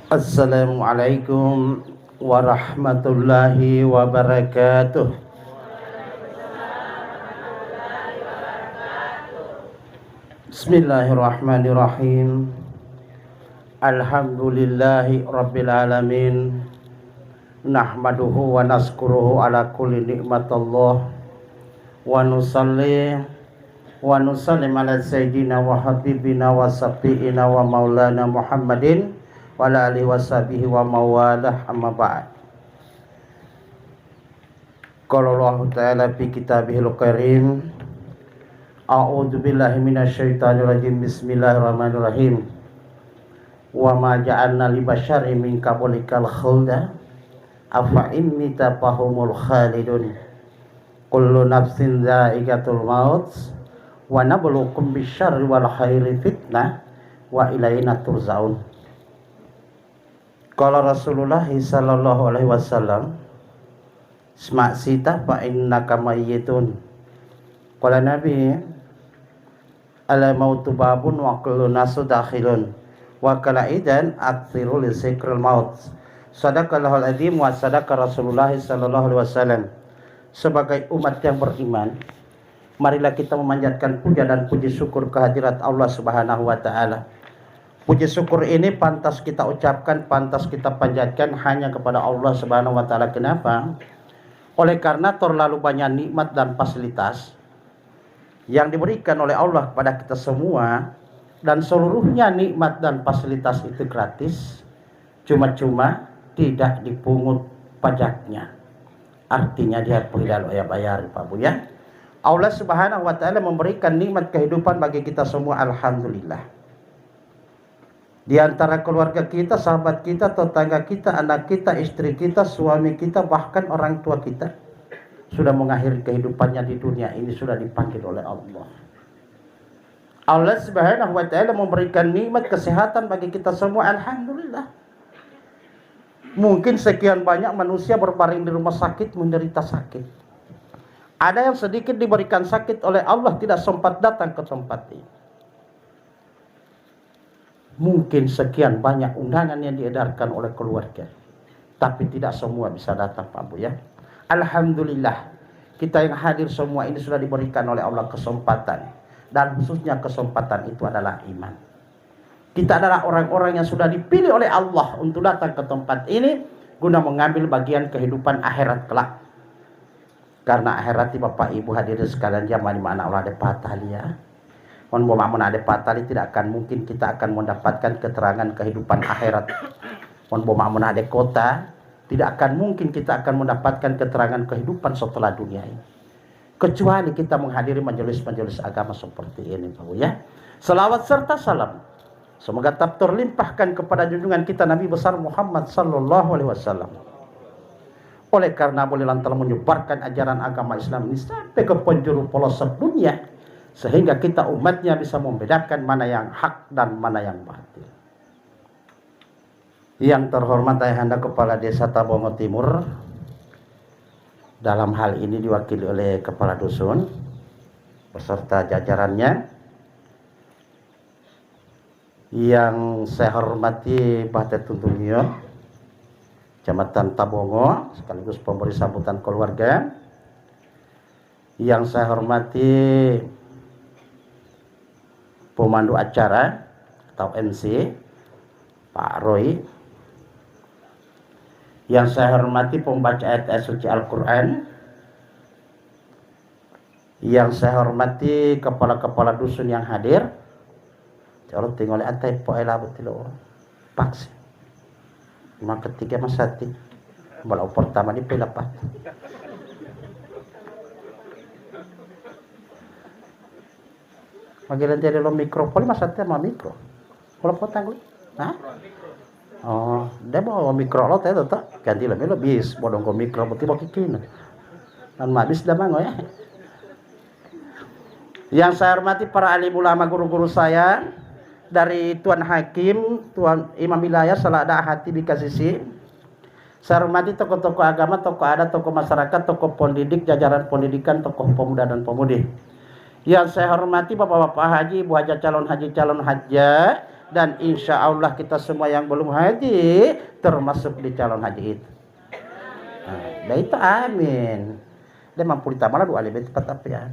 Assalamualaikum warahmatullahi wabarakatuh. Bismillahirrahmanirrahim. Alhamdulillahi rabbil alamin. Nahmaduhu wa naskuruhu ala kulli nikmatallah. Wa nusalli wa nusallim ala sayyidina wa habibina wa safiina wa maulana Muhammadin wa ala alihi wa sahbihi wa mawalah, amma ba'd. Qala Allah ta'ala fi kitabihil karim, a'udzu billahi minasyaitonir rajim, bismillahirrahmanirrahim. Wa ma ja'alna li basyarin min qablikal khulda afa in mita fahumul khalidun. Kullu nafsin dha'iqatul maut wa nabluukum bisyarri wal khairi fitnah wa ilaina turja'un. Qala Rasulullah sallallahu alaihi wasallam, sita fa innaka mayyitun. Qala Nabi, ala mautu babun wa kullu nasu dakhilun wa kala idan aktsiru li zikril maut. Sadaqallahul adzim wa sadaqa Rasulullah sallallahu alaihi wasallam. Sebagai umat yang beriman, marilah kita memanjatkan puja dan puji syukur kehadirat Allah Subhanahu wa taala. Puji syukur ini pantas kita ucapkan, pantas kita panjatkan hanya kepada Allah Subhanahu wa taala. Kenapa? Oleh karena terlalu banyak nikmat dan fasilitas yang diberikan oleh Allah kepada kita semua, dan seluruhnya nikmat dan fasilitas itu gratis, cuma-cuma, tidak dipungut pajaknya. Artinya dia tidak bayar, Pak Bu ya. Allah Subhanahu wa taala memberikan nikmat kehidupan bagi kita semua, alhamdulillah. Di antara keluarga kita, sahabat kita, tetangga kita, anak kita, istri kita, suami kita, bahkan orang tua kita sudah mengakhiri kehidupannya di dunia ini, sudah dipanggil oleh Allah. Allah Subhanahu wa taala memberikan nikmat kesehatan bagi kita semua, alhamdulillah. Mungkin sekian banyak manusia berbaring di rumah sakit menderita sakit. Ada yang sedikit diberikan sakit oleh Allah tidak sempat datang ke tempat ini. Mungkin sekian banyak undangan yang diedarkan oleh keluarga, tapi tidak semua bisa datang, Pak Bu ya. Alhamdulillah, kita yang hadir semua ini sudah diberikan oleh Allah kesempatan, dan khususnya kesempatan itu adalah iman. Kita adalah orang-orang yang sudah dipilih oleh Allah untuk datang ke tempat ini guna mengambil bagian kehidupan akhirat kelak. Karena akhirat Bapak Ibu hadirin sekalian, zaman mana Allah ada patalia. Mon ada patali, tidak akan mungkin kita akan mendapatkan keterangan kehidupan akhirat. Mon ada kota, tidak akan mungkin kita akan mendapatkan keterangan kehidupan setelah dunia ini. Kecuali kita menghadiri majelis-majelis agama seperti ini, Pak ya. Selawat serta salam semoga tetap terlimpahkan kepada junjungan kita Nabi besar Muhammad sallallahu alaihi wasallam. Oleh karena beliau telah menyebarkan ajaran agama Islam ini sampai ke penjuru pelosok dunia, sehingga kita umatnya bisa membedakan mana yang hak dan mana yang batil. Yang terhormat Ayahanda Kepala Desa Tabongo Timur, dalam hal ini diwakili oleh Kepala Dusun beserta jajarannya. Yang saya hormati Pak Tetuntunio, Kecamatan Tabongo, sekaligus pemberi sambutan keluarga. Yang saya hormati pemandu acara atau MC Pak Roy. Yang saya hormati pembaca ayat suci Al-Quran. Yang saya hormati kepala-kepala dusun yang hadir. Kalau tinggal atai poela betilo paks. Lima ketiga masati. Balau pertama di pelapat. Magilan tiada lo mikrofon masa teh mah mikro. Kalau potang li, hah? Oh, dia bawa mikro lo teh tak ganti lah melo bis bodong ko mikro beti baki kina. Dan mabis dah mango ya. Yang saya hormati para alim ulama, guru-guru saya dari Tuan Hakim, Tuan Imam Wilayah Salada Hati Bikasisi. Saya hormati tokoh-tokoh agama, tokoh adat, tokoh masyarakat, tokoh pendidik, jajaran pendidikan, tokoh pemuda dan pemudi. Yang saya hormati bapak-bapak haji, ibu haja calon haji, dan insya Allah kita semua yang belum haji termasuk di calon haji itu. Nah itu amin. Dia mampu ditambah doa lebih cepat apa ya.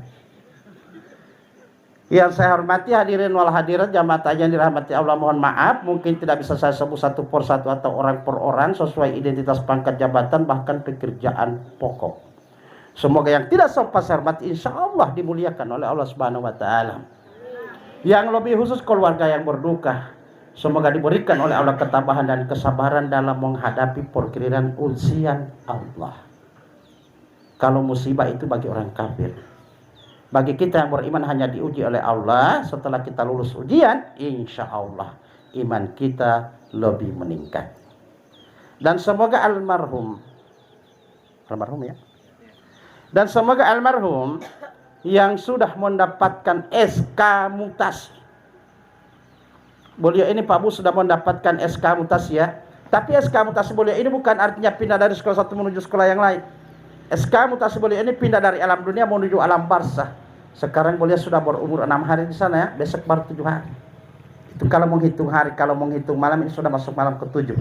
Yang saya hormati hadirin wal hadirat jamaah tajam dirahmati Allah, mohon maaf mungkin tidak bisa saya sebut satu persatu atau orang per orang sesuai identitas pangkat jabatan bahkan pekerjaan pokok. Semoga yang tidak sopan saya hormati insya Allah dimuliakan oleh Allah Subhanahu wa taala. Yang lebih khusus keluarga yang berduka, semoga diberikan oleh Allah ketabahan dan kesabaran dalam menghadapi perkirian ujian Allah. Kalau musibah itu bagi orang kafir. Bagi kita yang beriman hanya diuji oleh Allah. Setelah kita lulus ujian, insya Allah iman kita lebih meningkat. Dan semoga almarhum ya. Dan semoga almarhum yang sudah mendapatkan SK mutasi. Beliau ini Pak Bu sudah mendapatkan SK mutasi ya. Tapi SK mutasi beliau ini bukan artinya pindah dari sekolah satu menuju sekolah yang lain. SK mutasi beliau ini pindah dari alam dunia menuju alam barzah. Sekarang beliau sudah berumur 6 hari di sana ya, besok baru 7 hari. Itu kalau menghitung hari, kalau menghitung malam ini sudah masuk malam ke-7.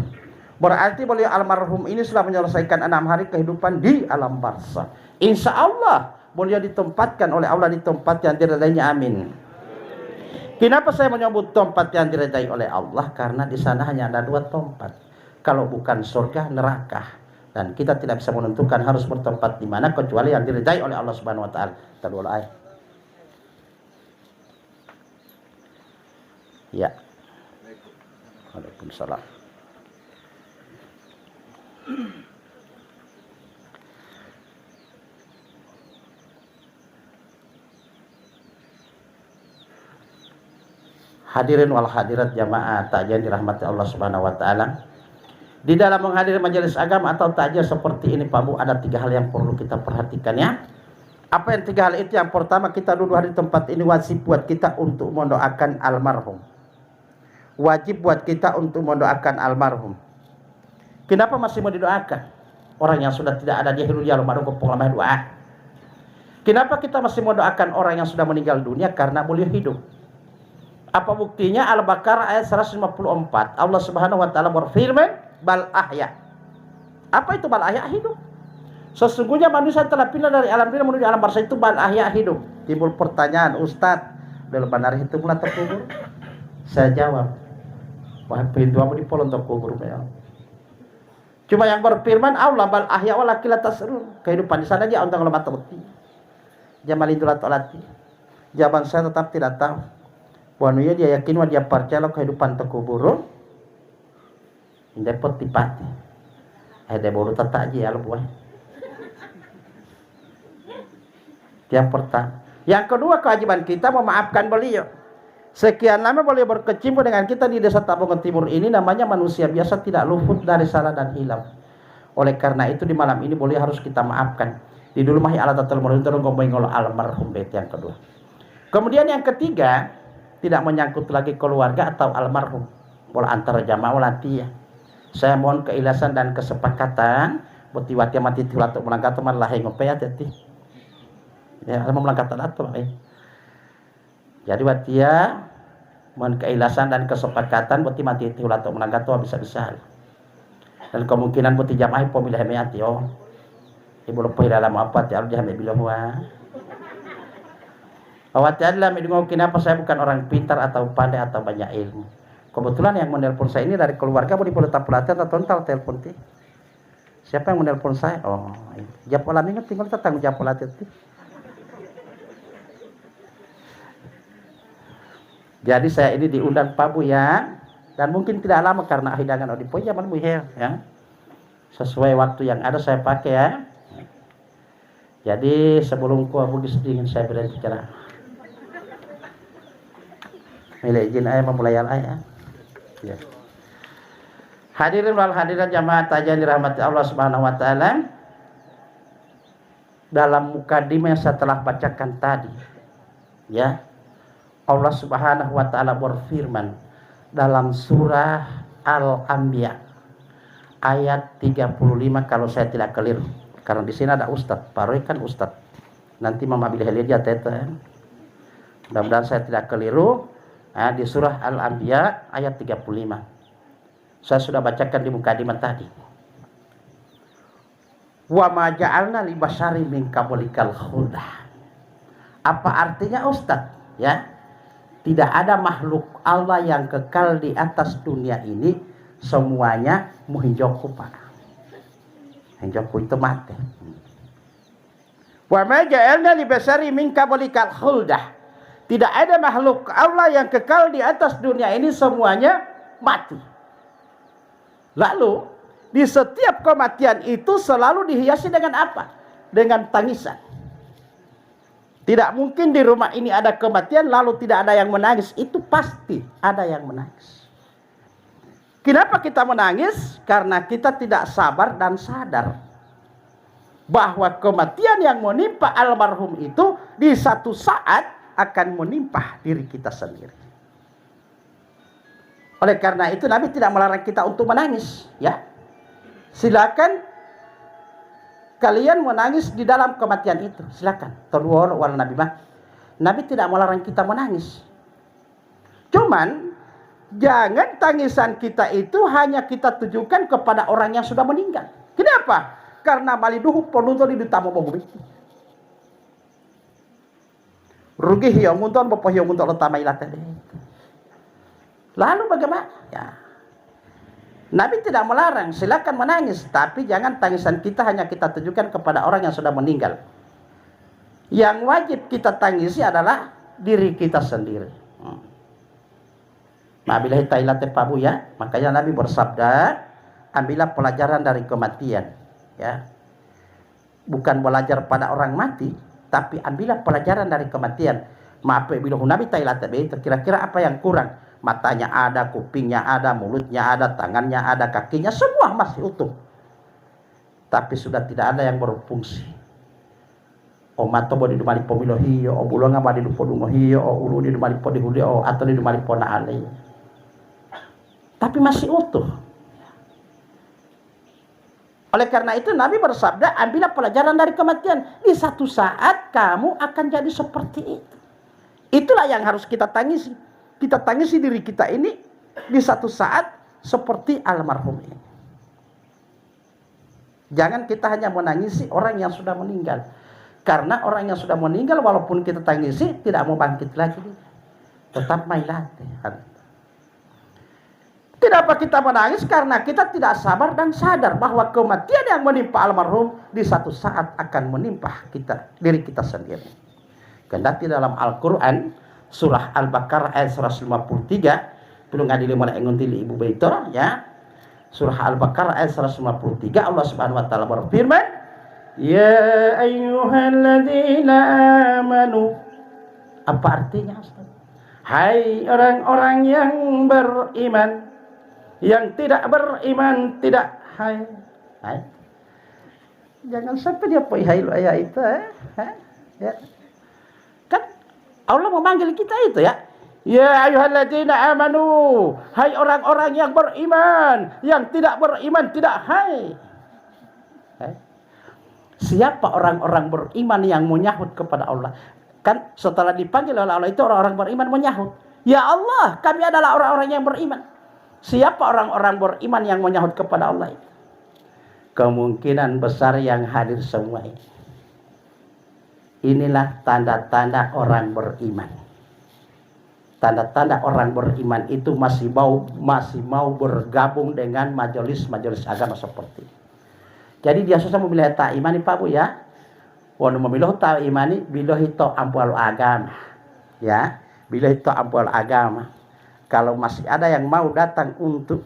Berarti beliau almarhum ini sudah menyelesaikan 6 hari kehidupan di alam barzah. Insya Allah beliau ditempatkan oleh Allah di tempat yang diridainya, amin. Kenapa saya menyebut tempat yang diridai oleh Allah? Karena di sana hanya ada 2 tempat. Kalau bukan surga, neraka. Dan kita tidak bisa menentukan harus bertempat di mana kecuali yang diridai oleh Allah Subhanahu wa taala. Tadul ayat. Ya. Waalaikumsalam. Hadirin wal hadirat jamaah takjil dirahmati Allah Subhanahu wa taala. Di dalam menghadiri majelis agama atau takjil seperti ini Pak Bu, ada 3 hal yang perlu kita perhatikan ya. Apa yang 3 hal itu? Yang pertama, kita duduk di tempat ini wajib buat kita untuk mendoakan almarhum. Wajib buat kita untuk mendoakan almarhum. Kenapa masih mau didoakan? Orang yang sudah tidak ada di dunia lalu kepulauan doa. Kenapa kita masih mau doakan orang yang sudah meninggal dunia? Karena beliau hidup. Apa buktinya? Al-Baqarah ayat 154. Allah Subhanahu wa taala berfirman, bal ahya. Apa itu bal ahya? Hidup. Sesungguhnya manusia telah pindah dari alam dunia menuju alam barzah, itu bal ahya, hidup. Timbul pertanyaan, Ustaz, dalam benar itu mulai terkubur? Saya jawab, wah pintuamu di polon terkubur ya. Cuma yang berfirman Allah bal ahya walakila tasrun. Kehidupan di sana dia untuk lemah terti. Jamal idulat olati. Jawaban saya tetap tidak tahu. Wanuya dia yakin wa dia percaya kehidupan terkubur. Dapat tipati. Ada baru tata aja ya buah. Yang pertama. Yang kedua, kewajiban kita memaafkan beliau. Sekian lama beliau berkecimpung dengan kita di desa Tabungan Timur ini. Namanya manusia biasa, tidak luput dari salah dan hilang. Oleh karena itu di malam ini beliau harus kita maafkan. Di dulu mahi ala tatul meruntur ngomongin almarhum bait yang kedua. Kemudian yang ketiga, tidak menyangkut lagi keluarga atau almarhum. Bola antara jamaah walatiyah. Saya mohon keikhlasan dan kesepakatan. Boti wati mati tilat melangkat teman lahir ngopea teti. Ya, mau melangkat atau jadi watia mohon keikhlasan dan kesepakatan boti mati tilat melangkat tuh bisa-bisa. Dan kemungkinan boti jamaah pemilih meati oh. Ibu lupa dalam apa ti aldi hame bilang wa. Awati adalah mendengar kenapa saya bukan orang pintar atau pandai atau banyak ilmu. Kebetulan yang menelpon saya ini dari keluarga boleh pelita pelatihan atau total telepon ti. Siapa yang menelpon saya? Oh, jawab malam ini tinggal tanggung jawab pelatihan ti. Jadi saya ini diundang Pak Bu ya, dan mungkin tidak lama karena hidangan odipo zaman Bu ya. Sesuai waktu yang ada saya pakai ya. Jadi sebelum ku habis dingin saya berbicara. Milih izin ayah memulai ayah. Ya. Hadirin wal hadirat jamaah tajam dirahmati Allah Subhanahu wa taala. Dalam mukadimah yang saya telah bacakan tadi, ya. Allah Subhanahu wa taala berfirman dalam surah Al-Anbiya ayat 35 kalau saya tidak keliru. Karena di sini ada Ustadz, Pak Roy kan Ustadz. Nanti Mama Bilih dia tete. Mudah-mudahan saya tidak keliru. di surah Al-Anbiya ayat 35. Saya sudah bacakan di mukadimah tadi. Wa ma ja'alna li basyari min qablikal khuldah. Apa artinya Ustaz? Ya. Tidak ada makhluk Allah yang kekal di atas dunia ini, semuanya muhinjoku Pak. Hinjoku itu mati. Wa ma ja'alna li basyari min qablikal khuldah. Tidak ada makhluk Allah yang kekal di atas dunia ini, semuanya mati. Lalu di setiap kematian itu selalu dihiasi dengan apa? Dengan tangisan. Tidak mungkin di rumah ini ada kematian lalu tidak ada yang menangis. Itu pasti ada yang menangis. Kenapa kita menangis? Karena kita tidak sabar dan sadar bahwa kematian yang menimpa almarhum itu di satu saat akan menimpa diri kita sendiri. Oleh karena itu Nabi tidak melarang kita untuk menangis, ya. Silakan kalian menangis di dalam kematian itu, silakan. Tadwar wal Nabi mah. Nabi tidak melarang kita menangis. Cuman jangan tangisan kita itu hanya kita tujukan kepada orang yang sudah meninggal. Kenapa? Karena maliduhu penuntun di tamu bogumi. Rugi hiyo munton bapak hiyo munton utama ilat. Lalu bagaimana? Ya. Nabi tidak melarang, silakan menangis, tapi jangan tangisan kita hanya kita tujukan kepada orang yang sudah meninggal. Yang wajib kita tangisi adalah diri kita sendiri. Nabilahi ta'ala tepabu ya, makanya Nabi bersabda, ambillah pelajaran dari kematian, ya. Bukan belajar pada orang mati, tapi ambillah pelajaran dari kematian. Maaf bila Nabi ta'ala tebe, kira-kira apa yang kurang? Matanya ada, kupingnya ada, mulutnya ada, tangannya ada, kakinya semua masih utuh. Tapi sudah tidak ada yang berfungsi. O mato bo di dumali po milohi, o bulonga ba di dupo dungohi, o ulu di dumali po di huli, o atau di dumali po na alay. Tapi masih utuh. Oleh karena itu Nabi bersabda, ambillah pelajaran dari kematian. Di satu saat kamu akan jadi seperti itu. Itulah yang harus kita tangisi. Kita tangisi diri kita ini di satu saat seperti almarhum ini. Jangan kita hanya menangisi orang yang sudah meninggal. Karena orang yang sudah meninggal walaupun kita tangisi tidak mau bangkit lagi. Tetap mailate. Kenapa kita menangis? Karena kita tidak sabar dan sadar bahwa kematian yang menimpa almarhum di satu saat akan menimpa kita, diri kita sendiri. Kendati dalam Al-Quran surah Al-Baqarah ayat 153 belum ngadili mana enguntili ibu baitor, ya. Surah Al-Baqarah ayat 153 Allah Subhanahu wa taala berfirman, ya ayyuhalladzina amanu. Apa artinya, Ustaz? Hai orang-orang yang beriman. Yang tidak beriman tidak hai. Hai. Jangan sampai dia poi hai lo ayat itu, ya. Kan Allah memanggil kita itu, ya. Ya ayyuhalladzina amanu. Hai orang-orang yang beriman. Yang tidak beriman tidak hai. Siapa orang-orang beriman yang menyahut kepada Allah? Kan setelah dipanggil oleh Allah itu orang-orang beriman menyahut, ya Allah, kami adalah orang-orang yang beriman. Siapa orang-orang beriman yang menyahut kepada Allah itu? Kemungkinan besar yang hadir semua ini. Inilah tanda-tanda orang beriman. Tanda-tanda orang beriman itu masih mau bergabung dengan majelis-majelis agama seperti ini. Jadi dia susah memilih tak imani Pak Bu, ya. Wanu memilih tak imani bila itu ampul agama, ya. Bila itu ampul agama. Kalau masih ada yang mau datang untuk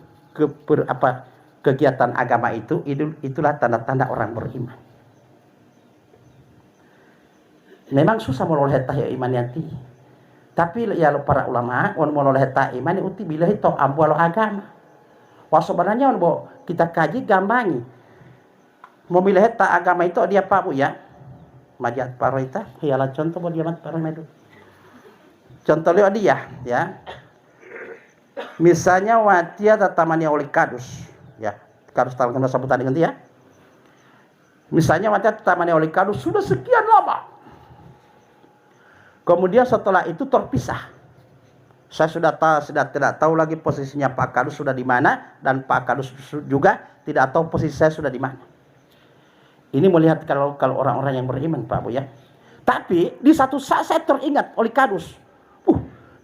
kegiatan agama itulah tanda-tanda orang beriman. Memang susah menoleh tah iman yanti. Tapi ya para ulama on menoleh tah iman uti bila itu ampul agama. Wah sebenarnya on kita kaji gambangi. Memilih tak agama itu dia Pak Bu, ya. Majat paroita hialah contoh bo dia mat paramedu. Contoh dia, ya. Misalnya watia tatamania oleh kadus, ya. Kadus tahu kena sebutan dengan dia. Misalnya watia tatamania oleh kadus sudah sekian lama. Kemudian setelah itu terpisah. Saya sudah tidak tahu lagi posisinya Pak Kadus sudah di mana, dan Pak Kadus juga tidak tahu posisi saya sudah di mana. Ini melihat kalau orang-orang yang beriman Pak Bu ya. Tapi di satu saat saya teringat oleh Kadus.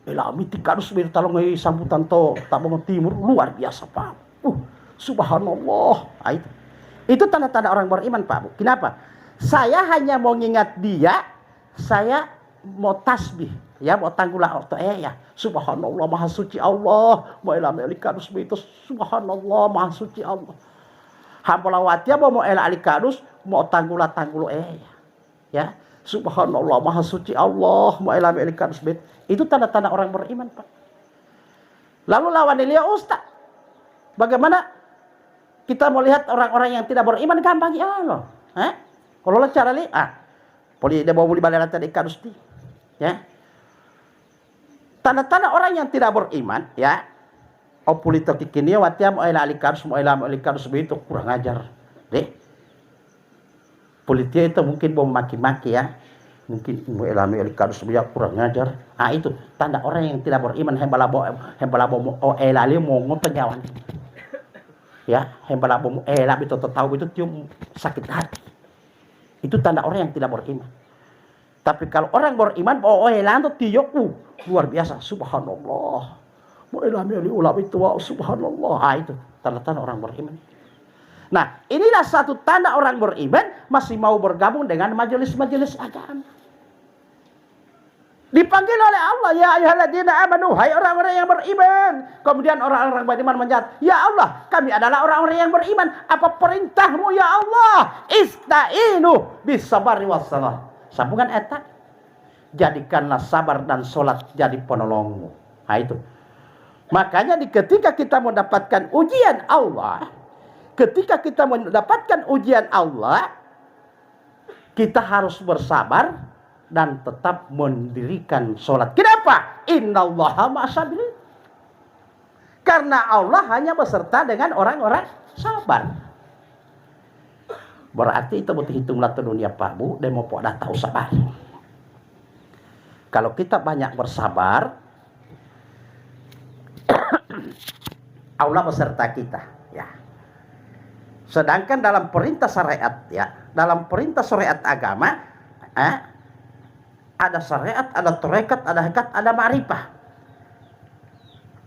Elami ti Kadus bertalong ay sambutan to Tabang Timur luar biasa Pak. Subhanallah. Itu tanda-tanda orang beriman Pak Bu. Kenapa? Saya hanya mau ngingat dia, saya mau tasbih, ya mau tanggula auto ya. Subhanallah maha suci Allah. Mau elami Kadus itu subhanallah maha suci Allah. Hampolawati mau elami Kadus mau tanggula ya. Subhanallah maha suci Allah mau elami Kadus itu tanda-tanda orang beriman Pak. Lalu lawan dia Ustaz. Bagaimana kita melihat orang-orang yang tidak beriman gampang ya Allah. Kalau lah cara li, poli dia bawa beli balai tadi Kadus di, ya. Tanda-tanda orang yang tidak beriman, ya. Opulito kikini watia mau elali Kadus itu kurang ajar, deh. Politia itu mungkin mau maki-maki ya. Mungkin mau elami Kadus ya kurang ajar. Itu tanda orang yang tidak beriman hembalabo elali mau ngotenyawan. Ya, hembalabo elali itu tahu itu cium sakit hati. Itu tanda orang yang tidak beriman. Tapi kalau orang beriman, elan itu tiyok, luar biasa, subhanallah. Mau elami ulama itu, subhanallah. Itu tanda-tanda orang beriman. Nah, inilah satu tanda orang beriman masih mau bergabung dengan majelis-majelis agama. Dipanggil oleh Allah, ya ayyuhalladzina amanu, hai orang-orang yang beriman. Kemudian orang-orang beriman menjawab, ya Allah, kami adalah orang-orang yang beriman. Apa perintahmu ya Allah? Ista'inu bisabari wassalah. Sambungan eta. Jadikanlah sabar dan sholat jadi penolongmu. Itu. Makanya ketika kita mendapatkan ujian Allah, kita harus bersabar dan tetap mendirikan sholat. Kenapa? Innallaha ma'asabirin. Karena Allah hanya beserta dengan orang-orang sabar. Berarti itu butuh hitunglah dunia Pak Bu, demo pok dah tahu sabar. Kalau kita banyak bersabar, Allah beserta kita, ya. Sedangkan dalam perintah syariat, ya, dalam perintah syariat agama, ada syariat, ada tarekat, ada hakikat, ada ma'rifah.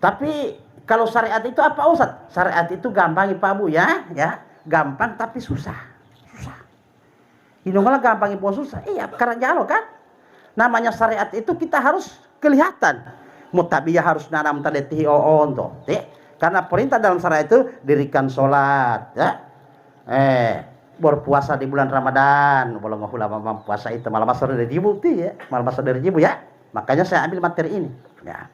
Tapi kalau syariat itu apa Ustaz? Syariat itu gampang Pak Bu ya, gampang tapi susah. Ini malah gampang ibu susah. Iya, karena jalo kan. Namanya syariat itu kita harus kelihatan. Mutabiyah harus nanam tadetihi toh. Karena perintah dalam syariat itu dirikan sholat, ya. Berpuasa di bulan Ramadan, boleh ngahula puasa itu malah masa dari jibu ya, malah masa dari jibu ya. Makanya saya ambil materi ini. Ya.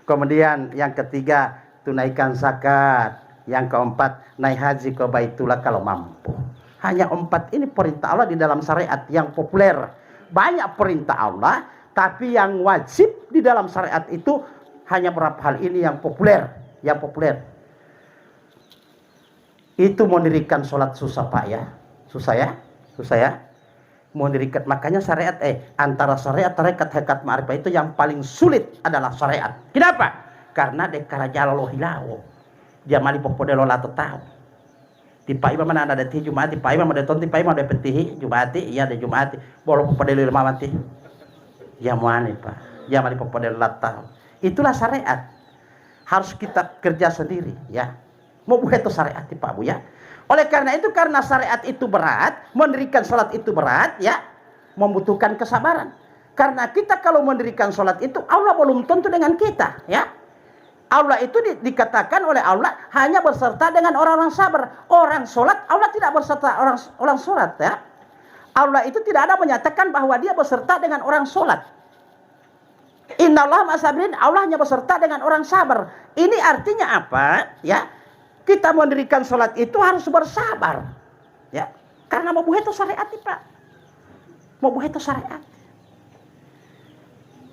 Kemudian yang ketiga tunaikan zakat, yang keempat naik haji ke Baitullah kalau mampu. Hanya 4 ini perintah Allah di dalam syariat yang populer. Banyak perintah Allah, tapi yang wajib di dalam syariat itu hanya berapa hal ini yang populer, Itu mendirikan sholat susah Pak ya. Susah ya. Mendirikan, makanya syariat antara syariat, tarekat, hakikat, ma'rifah itu yang paling sulit adalah syariat. Kenapa? Karena dekara jalalo hilawo. Dia mali popodelo la tahu. Tipai mana ada ti Jumat, tipai mana ada ton, tipai mana ada petihi Jumati, iya ada Jumati. Bolo popodelo lima mati. Ya muane Pak. Ya mali popodelo la tahu. Itulah syariat. Harus kita kerja sendiri ya. Mau buat itu syariat Pak Bu ya. Oleh karena itu, karena syariat itu berat, mendirikan sholat itu berat ya, membutuhkan kesabaran. Karena kita kalau mendirikan sholat itu Allah belum tentu dengan kita ya. Allah itu dikatakan oleh Allah hanya berserta dengan orang-orang sabar. Orang sholat Allah tidak berserta orang sholat ya. Allah itu tidak ada menyatakan bahwa dia berserta dengan orang sholat. Innallaha ma'asabirin, Allah hanya berserta dengan orang sabar. Ini artinya apa ya? Kita mendirikan sholat itu harus bersabar, ya, karena mau buat itu syariat, Pak. Mau buat itu syariat.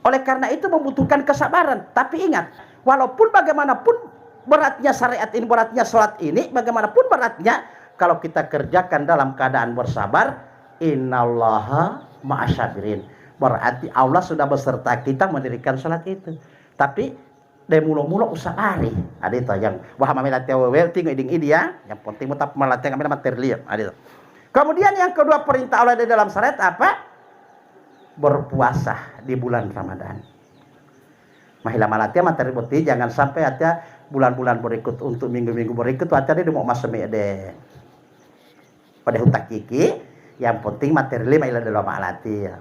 Oleh karena itu membutuhkan kesabaran. Tapi ingat, walaupun bagaimanapun beratnya syariat ini, beratnya sholat ini, bagaimanapun beratnya, kalau kita kerjakan dalam keadaan bersabar, innallaha ma'asyabirin. Berarti Allah sudah beserta kita mendirikan sholat itu. Tapi de mulo-mulo usah lari. Ada itu yang wah melatih wewe tinggal iding dia, yang penting tetap melatih kami materi. Ada itu. Kemudian yang kedua perintah Allah di dalam syariat apa? Berpuasa di bulan Ramadan. Mahila malatia materi putih jangan sampai ada bulan-bulan berikut untuk minggu-minggu berikut ada dia mau masuk de pada hutak kiki yang penting materi lima ila dalam malatia.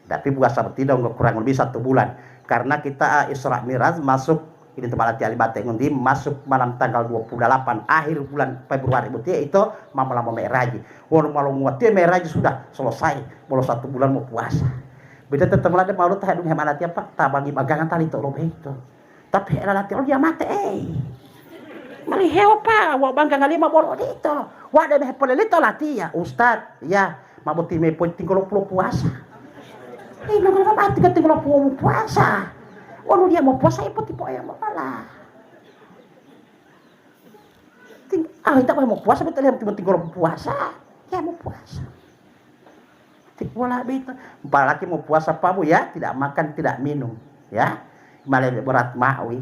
Tapi puasa tidak kurang lebih 1 bulan karena kita Isra Miraj masuk ini tempat latihan libate ngundi masuk malam tanggal 28 akhir bulan Februari betul itu malam meraji. Wong malam muati meraji sudah selesai, belum 1 bulan mau puasa. Beda tetap ada mau tah dung hemat latihan Pak, tak bagi bagangan tali to lobe itu. Tapi era latihan dia mate Mali hewa Pak, wa bangga ngali maboro itu. Wa ada meh pelelito latihan, Ustaz, ya, mabuti me penting kalau puasa. Nggak mati keting kalau puasa. Walau dia mau puasa itu tipe yang malah. Kita mau puasa betul yang penting kalau puasa, ya mau puasa. Tipe wala itu. Apalagi mau puasa Pak Bu ya, tidak makan, tidak minum, ya. Malah berat maui.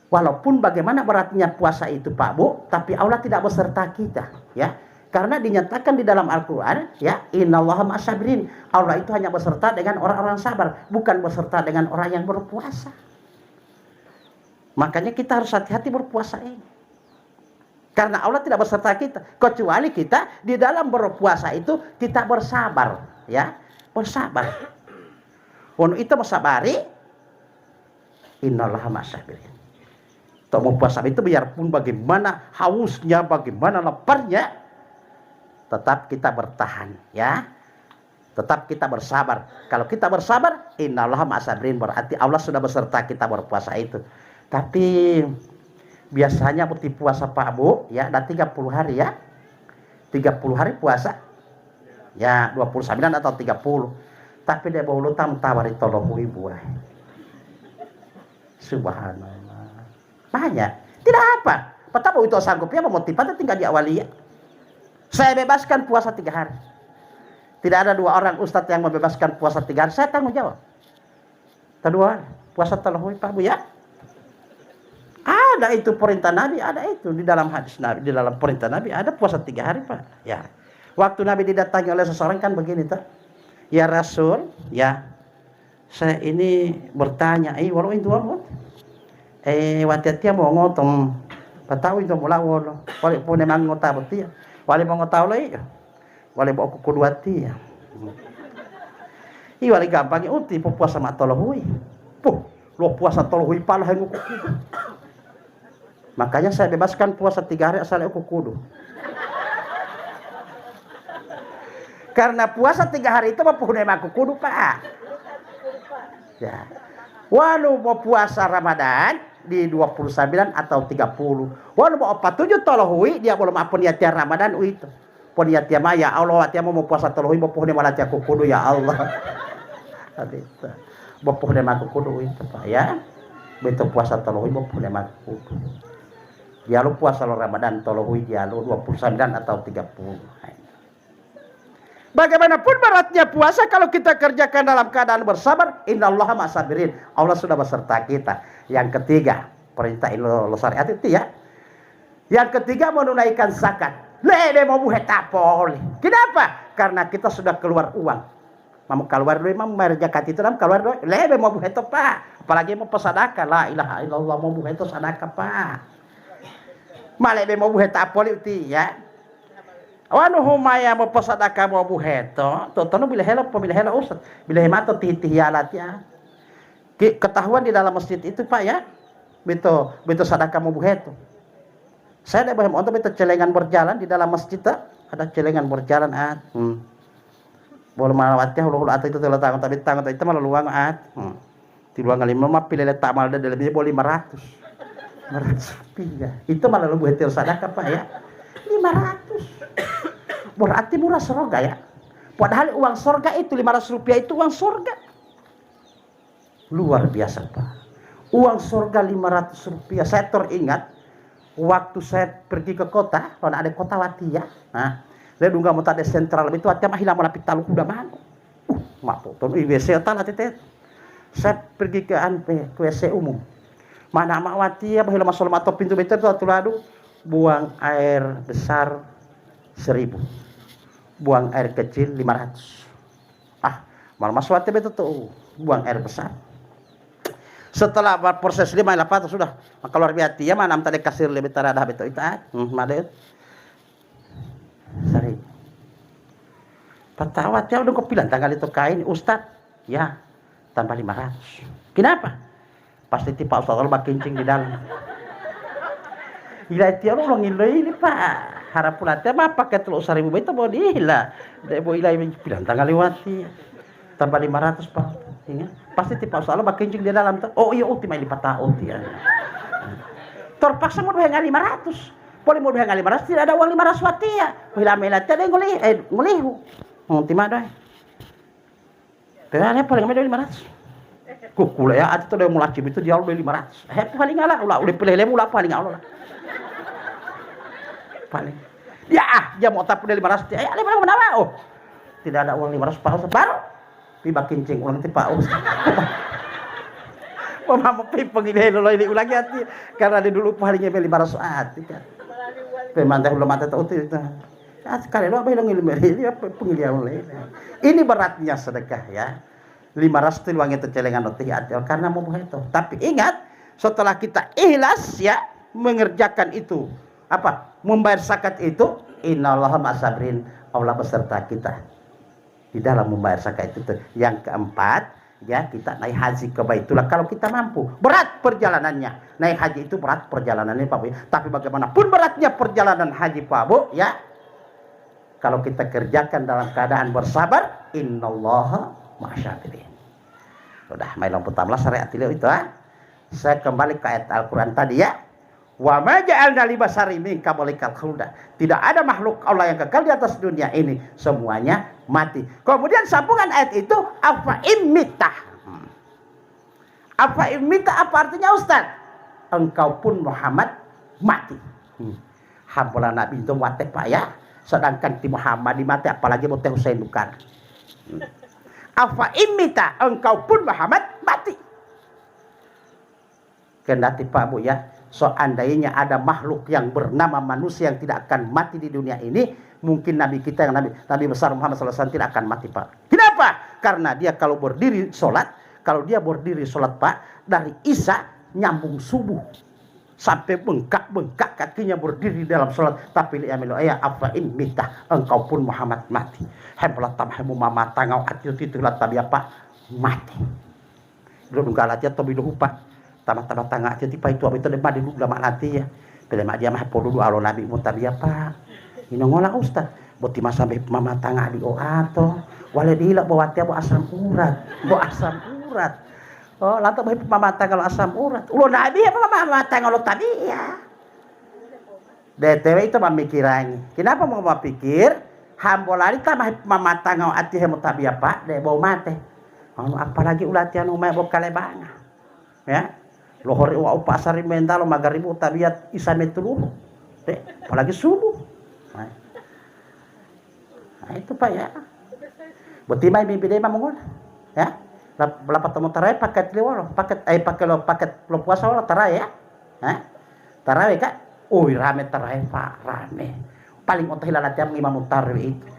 Walaupun bagaimana beratnya puasa itu Pak Bu, tapi Allah tidak beserta kita, ya. Karena dinyatakan di dalam Al-Quran, ya, innallaha ma'as-sabirin. Allah itu hanya beserta dengan orang-orang sabar, bukan beserta dengan orang yang berpuasa. Makanya kita harus hati-hati berpuasa ini. Karena Allah tidak beserta kita, kecuali kita di dalam berpuasa itu kita bersabar, ya, bersabar. Untuk itu bersabari, innallaha ma'as-sabirin. Untuk mau puasa itu biarpun bagaimana hausnya, bagaimana laparnya, tetap kita bertahan, ya. Tetap kita bersabar. Kalau kita bersabar, innallaha ma'as-sabirin, berarti Allah sudah beserta kita berpuasa itu. Tapi biasanya putih puasa Pak Bu, ya, ada 30 hari ya. 30 hari puasa. Ya, 29 atau 30. Tapi dia bawa lutam tawari tolohui buah. Subhanallah. Banyak. Tidak apa. Betapa itu sanggupnya memotivasi tinggal di awalnya. Saya bebaskan puasa 3 hari. Tidak ada 2 orang ustadz yang membebaskan puasa 3 hari. Saya tanggung jawab. Kedua, puasa tolohui Pak Bu ya. Ada itu perintah Nabi, ada itu di dalam hadis Nabi, di dalam perintah Nabi ada puasa 3 hari Pak. Ya. Waktu Nabi didatangi oleh seseorang kan begini tuh. Ya Rasul, ya. Saya ini bertanya, walau itu apa? Watiatia mau ngotong. Patawi itu mula wolo. Wali pun emang ngota betul. Wali mau ngotau lagi, wali bawa kuku 2 tia. Wali gampang uti puasa mak tolohui. Lo puasa tolohui palah yang kuku. Makanya saya bebaskan puasa 3 hari asal kuku kudu. Karena puasa 3 hari itu mempunyai mak kudu Pak. Ya. Walau mau puasa Ramadan di 29 atau 30. Walau mau 47 tolohui dia belum apa niatnya Ramadan itu. Poniatnya mah ya Allah atiya mau puasa tolohui mau puhne malatia kudu ya Allah. Adita. Mau puhne mak kudu itu Pak ya. Beto puasa tolohui mau puhne mak kudu. Dia lu puasa Ramadan tolohui dia lu 29 atau 30. Bagaimanapun beratnya puasa kalau kita kerjakan dalam keadaan bersabar, innallaha ma'as-sabirin. Allah sudah beserta kita. Yang ketiga, perintah ilmu syariat itu ya. Yang ketiga menunaikan zakat. Lebe mau buhet tapol. Kenapa? Karena kita sudah keluar uang. Mau keluar duit mau bayar zakat itu keluar duit. Lebe mau buhet Pak. Apalagi mau pesadaka. La ilaha illallah mau buhet sadaka Pak. Malebe mau buhet tapol itu ya. Wanu humaya mau pesadaka mau buheto, totono bila hela ustad, bila hemato tihtihalat ya. Ketahuan di dalam masjid itu Pak ya, beto sadaka mau buheto. Saya ada untuk beto celengan berjalan di dalam masjid ada celengan berjalan Boleh malawatnya hulu atau itu telah tangan itu malah luang di luang 5 mah pilih letak malah ada lebihnya boleh 500 rupiah. Itu malah lu buheto sadaka Pak ya. 500 berarti murah surga ya. Padahal uang surga itu 500 rupiah itu uang surga luar biasa Pak. Uang surga 500 rupiah. Saya teringat waktu saya pergi ke kota, kalau ada kota Wati ya. Nah, saya dunga mau tadi sentral itu aja mah hilang lapit talu kuda mang. Mak tuh IWC tala tete. Saya pergi ke WC umum. Mana mawati ya bahwa masuk atau pintu betul atau ladu, buang air besar 1.000, buang air kecil 500. Malah masuk hati betul tuh, buang air besar. Setelah proses 5-8 sudah keluar biati ya mana tadi kasir lebih taradah betul itu made sari patawat ya udah kopilan tanggal itu kain Ustad ya tambah 500. Kenapa? Pasti tipe Ustad kalau kencing di dalam. Gila itu lo ngilai ini Pak. Harap pulatnya mah pakai 1.000 itu mau dihila. Dia mau ilai bilang tanggal lewati. Tambah 500 Pak. Ingat, pasti tipe Ustad lo kencing di dalam tuh. Oh iya ultima lipat tahun dia. Terpaksa mau bayar 500. Boleh mau bayar 500 tidak ada uang 500 wati ya. Bila melatnya ada ngolihu. Ultima doy. Tapi paling ada 500. Kukula ya, ada tuh dia mulai cibit itu dia udah 500. Paling ngalah, udah pilih ulah paling Allah. Paling. Dia mau tak udah 500. Ya 500 kenapa? Oh, tidak ada uang 500 Pak baru. Tiba kincing ulang ti Pak Ustaz. Mama mau pengilih lo ini ulang hati karena di dulu palingnya 500 hati kan. Pemantah belum mata tahu itu. Sekali lo apa yang ngilih pengilih oleh. Ini beratnya sedekah ya. 500 itu uang itu celengan roti adil karena mau itu. Tapi ingat setelah kita ikhlas ya mengerjakan itu membayar zakat itu innallaha ma'asabrin Allah beserta kita di dalam membayar zakat itu. Yang keempat ya kita naik haji ke Baitullah kalau kita mampu. Berat perjalanannya naik haji itu berat perjalanannya Pak Bu. Tapi bagaimanapun beratnya perjalanan haji Pak Bu ya kalau kita kerjakan dalam keadaan bersabar innallaha ma'asabrin. Sudah main lampu tamlah syariat itu saya kembali ke ayat Al-Quran tadi ya. Wa ma ja'alna li basari min qablika khulda. Tidak ada makhluk Allah yang kekal di atas dunia ini, semuanya mati. Kemudian sambungan ayat itu afa immita. Afa immita apa artinya Ustaz? Engkau pun Muhammad mati. Hambola Nabi itu mati Pak ya. Sedangkan ti Muhammad mati apalagi mau teh Husain bukan. Afa immita engkau pun Muhammad mati. Kendati Pak Bu ya, seandainya ada makhluk yang bernama manusia yang tidak akan mati di dunia ini, mungkin Nabi kita yang Nabi besar Muhammad SAW tidak akan mati Pak. Kenapa? Karena dia kalau berdiri sholat, Pak, dari Isya nyambung subuh sampai bengkak kakinya berdiri dalam sholat. Tapi liamilu ayah afain mitah engkau pun Muhammad mati. Hempelat tamhemu mama tangau atiu titulat tabi apa mati. Belum galat ya tobi lupa. Tama-tama tangga aja tipa itu abis itu lemah di lama nanti ya. Bila mak dia mah puluh alo nabi mutabi apa. Ini ngolah Ustaz. Boti masa sampai mama tangga di oato. Wale dila bawa tiap asam urat. Oh, lantas baik pamata kalau asam urat. Ulo nabi apa pamata kalau tadi ya. DTW itu pemikirannya. Kenapa mau pikir? Hambolari tamah pamata ngau ati hemu tabi apa? De bau mate. Apalagi ulatian umay bau kalebanga. Ya. Lohori wa pasari mental magaribu tabiat isame tuluh. Apalagi subuh. Nah, itu Pak ya. Betimai mimpi dia mah ya. Berapa temu tarawih paket liwalo paket lo puasa lo tarawih ya tarawih kak rame tarawih Pak rame paling untuk hilang tiap imam tarawih itu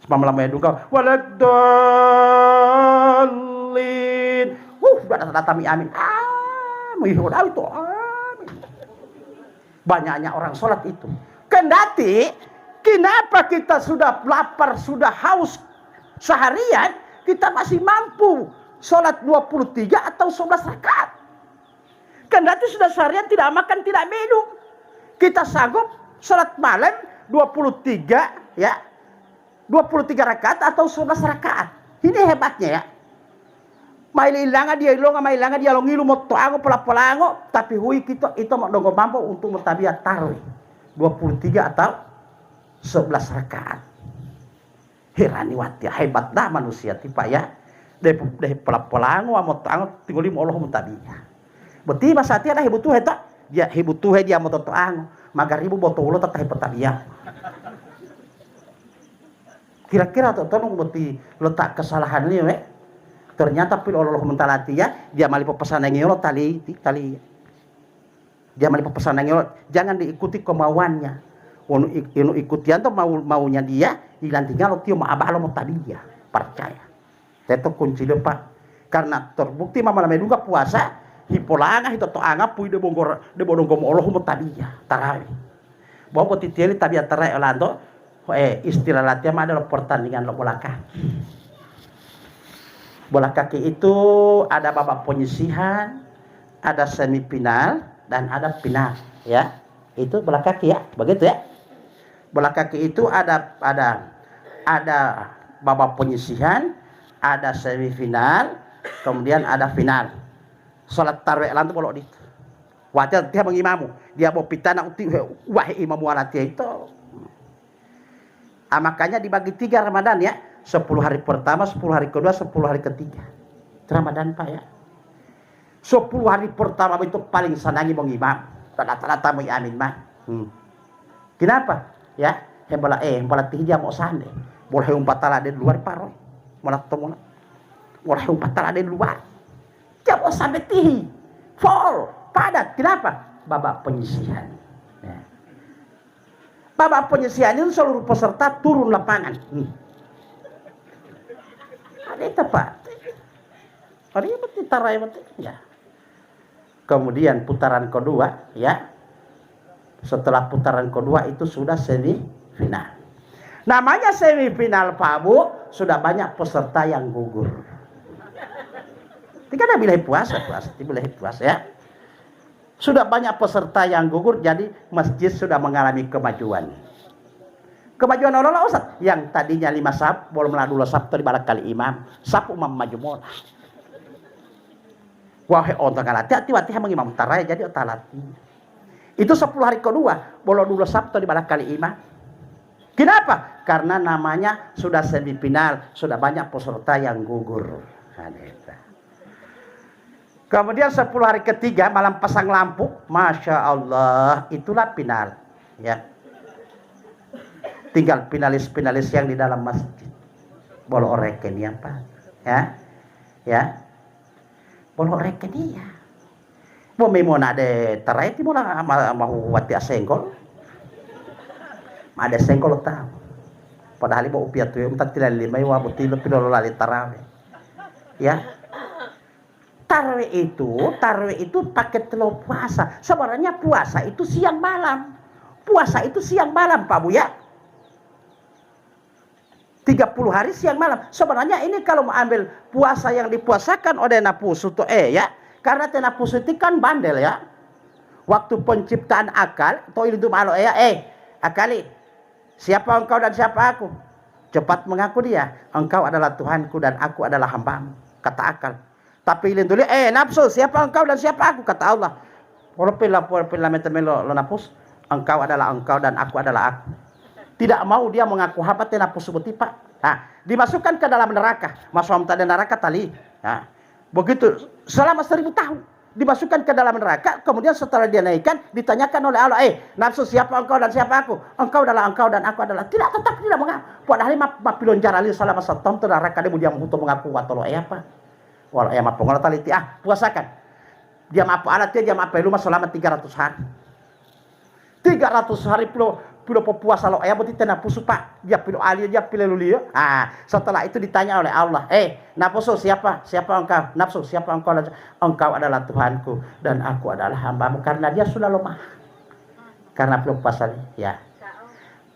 semalam ya duka waladolin datami amin mihurau itu amin banyaknya orang sholat itu kendati kenapa kita sudah lapar sudah haus seharian kita masih mampu sholat 23 atau 11 rakaat. Kendati sudah seharian tidak makan, tidak minum. Kita sanggup sholat malam 23 ya. 23 rakaat atau 11 rakaat. Ini hebatnya ya. Maililanga dia ilonga mailanga dia longilu mo toango pola-polango tapi hui kita itu mau mampu untuk mutabiat tarawih 23 atau 11 rakaat. Herani wati hebat dah manusia tipa ya deh pelapolang wa motango tinggali mo Allah mutabiya beti masa tia dah hibutuh eta dia hibutuh dia mo totoang magaribu boto ulo tatah petabiya kira-kira totonong beti letak kesalahan ni we Ternyata pil Allah mentalati ya, dia mali pepesanan ngiro tali. Dia mali pepesanan ngiro, jangan diikuti kemauannya. Inu ikutian tuh maunya dia, dilantinya lo tio maabah lo mau tadi dia, percaya. Itu kunci depan. Karena terbukti mama lama juga puasa, hipolanga hito to angap pui de bodong gomo Allah mau tadi ya, tarawih. Bawa titieli tabiat tarawih olanto, istilah latihan adalah pertandingan lo bola kaki. Bola kaki itu ada babak penyisihan, ada semifinal dan ada final, ya. Itu bola kaki ya, begitu ya. Bola kaki itu ada babak penyisihan, ada semifinal, kemudian ada final. Salat tarawih lan bolok dit. Wajar dia mengimamu, dia mau pitana uti wah imam walatia itu. Makanya dibagi 3 Ramadan ya. 10 hari pertama, 10 hari kedua, 10 hari ketiga. Ramadan Pak ya. 10 hari pertama itu paling senangi mengimam. Tanda-tanda mau amin mah. Kenapa? Ya, hembola tihja mau sande. Boleh umpat tala di luar paroy. Mola tomola. Boleh umpat tala di luar. Ya mau sampai tihi. Full, padat. Kenapa? Babak penyisihan. Ya. Babak penyisihan itu seluruh peserta turun lapangan. Ada tepat. Ada yang penting tarai ya. Kemudian putaran kedua, ya. Setelah putaran kedua itu sudah semifinal. Namanya semifinal Pak Bu, sudah banyak peserta yang gugur. Tidak ada bilahi puasa, ya. Sudah banyak peserta yang gugur, jadi masjid sudah mengalami kemajuan. Kemajuan Allah Ustaz, yang tadinya 5 saf, boleh meladu saf di balik kali imam, saf umam maju mola. Wahai orang hati-hati mengimam tarai jadi otalati. Itu 10 hari kedua, boleh dulu saf di balik kali imam. Kenapa? Karena namanya sudah semifinal, sudah banyak peserta yang gugur. Kemudian 10 hari ketiga malam pasang lampu, masya Allah, itulah final, ya. Tinggal finalis-finalis yang di dalam masjid. Boleh oreken ya Pak, ya. Boleh oreken ya. Mau memona de tarai ti mola mau wati asengkol. Ada senggol tahu. Padahal ibu upiat tu empat tidak lima iwa betul pilo lali tarawih. Ya. Tarawih itu paket telur puasa. Sebenarnya puasa itu siang malam. Puasa itu siang malam Pak Bu ya. 30 hari siang malam. Sebenarnya ini kalau mau ambil puasa yang dipuasakan oleh napusu tu ya. Karena napusu itu kan bandel ya. Waktu penciptaan akal, to itu malo ya akali. Siapa engkau dan siapa aku? Cepat mengaku dia. Engkau adalah Tuhanku dan aku adalah hambamu. Kata akal. Tapi linduli, nafsu. Siapa engkau dan siapa aku? Kata Allah. Porpila metemelo lo nafus. Engkau adalah engkau dan aku adalah aku. Tidak mau dia mengaku hamba nafsu betipa. Dimasukkan ke dalam neraka. Masuk tadi neraka tali. Begitu selama 1000 tahun. Dimasukkan ke dalam neraka, kemudian setelah dia naikkan, ditanyakan oleh Allah, nafsu siapa engkau dan siapa aku? Engkau adalah engkau dan aku adalah. Tidak, tetap tidak mengaku. Padahal mapilon jarali selama 1 tahun tu neraka dia dia untuk mengaku watolo apa? Walau mapungola taliti puasakan. Dia apa alat dia apa lu selama 300 hari. 300 hari pilo puasa lo berarti napusu Pak. Dia pilo ali dia pilo lulio. Setelah itu ditanya oleh Allah, nafsu siapa? Siapa engkau? Nafsu siapa engkau? Engkau adalah Tuhanku dan aku adalah hambamu. Karena dia sudah lemah. Karena belum puasa ya.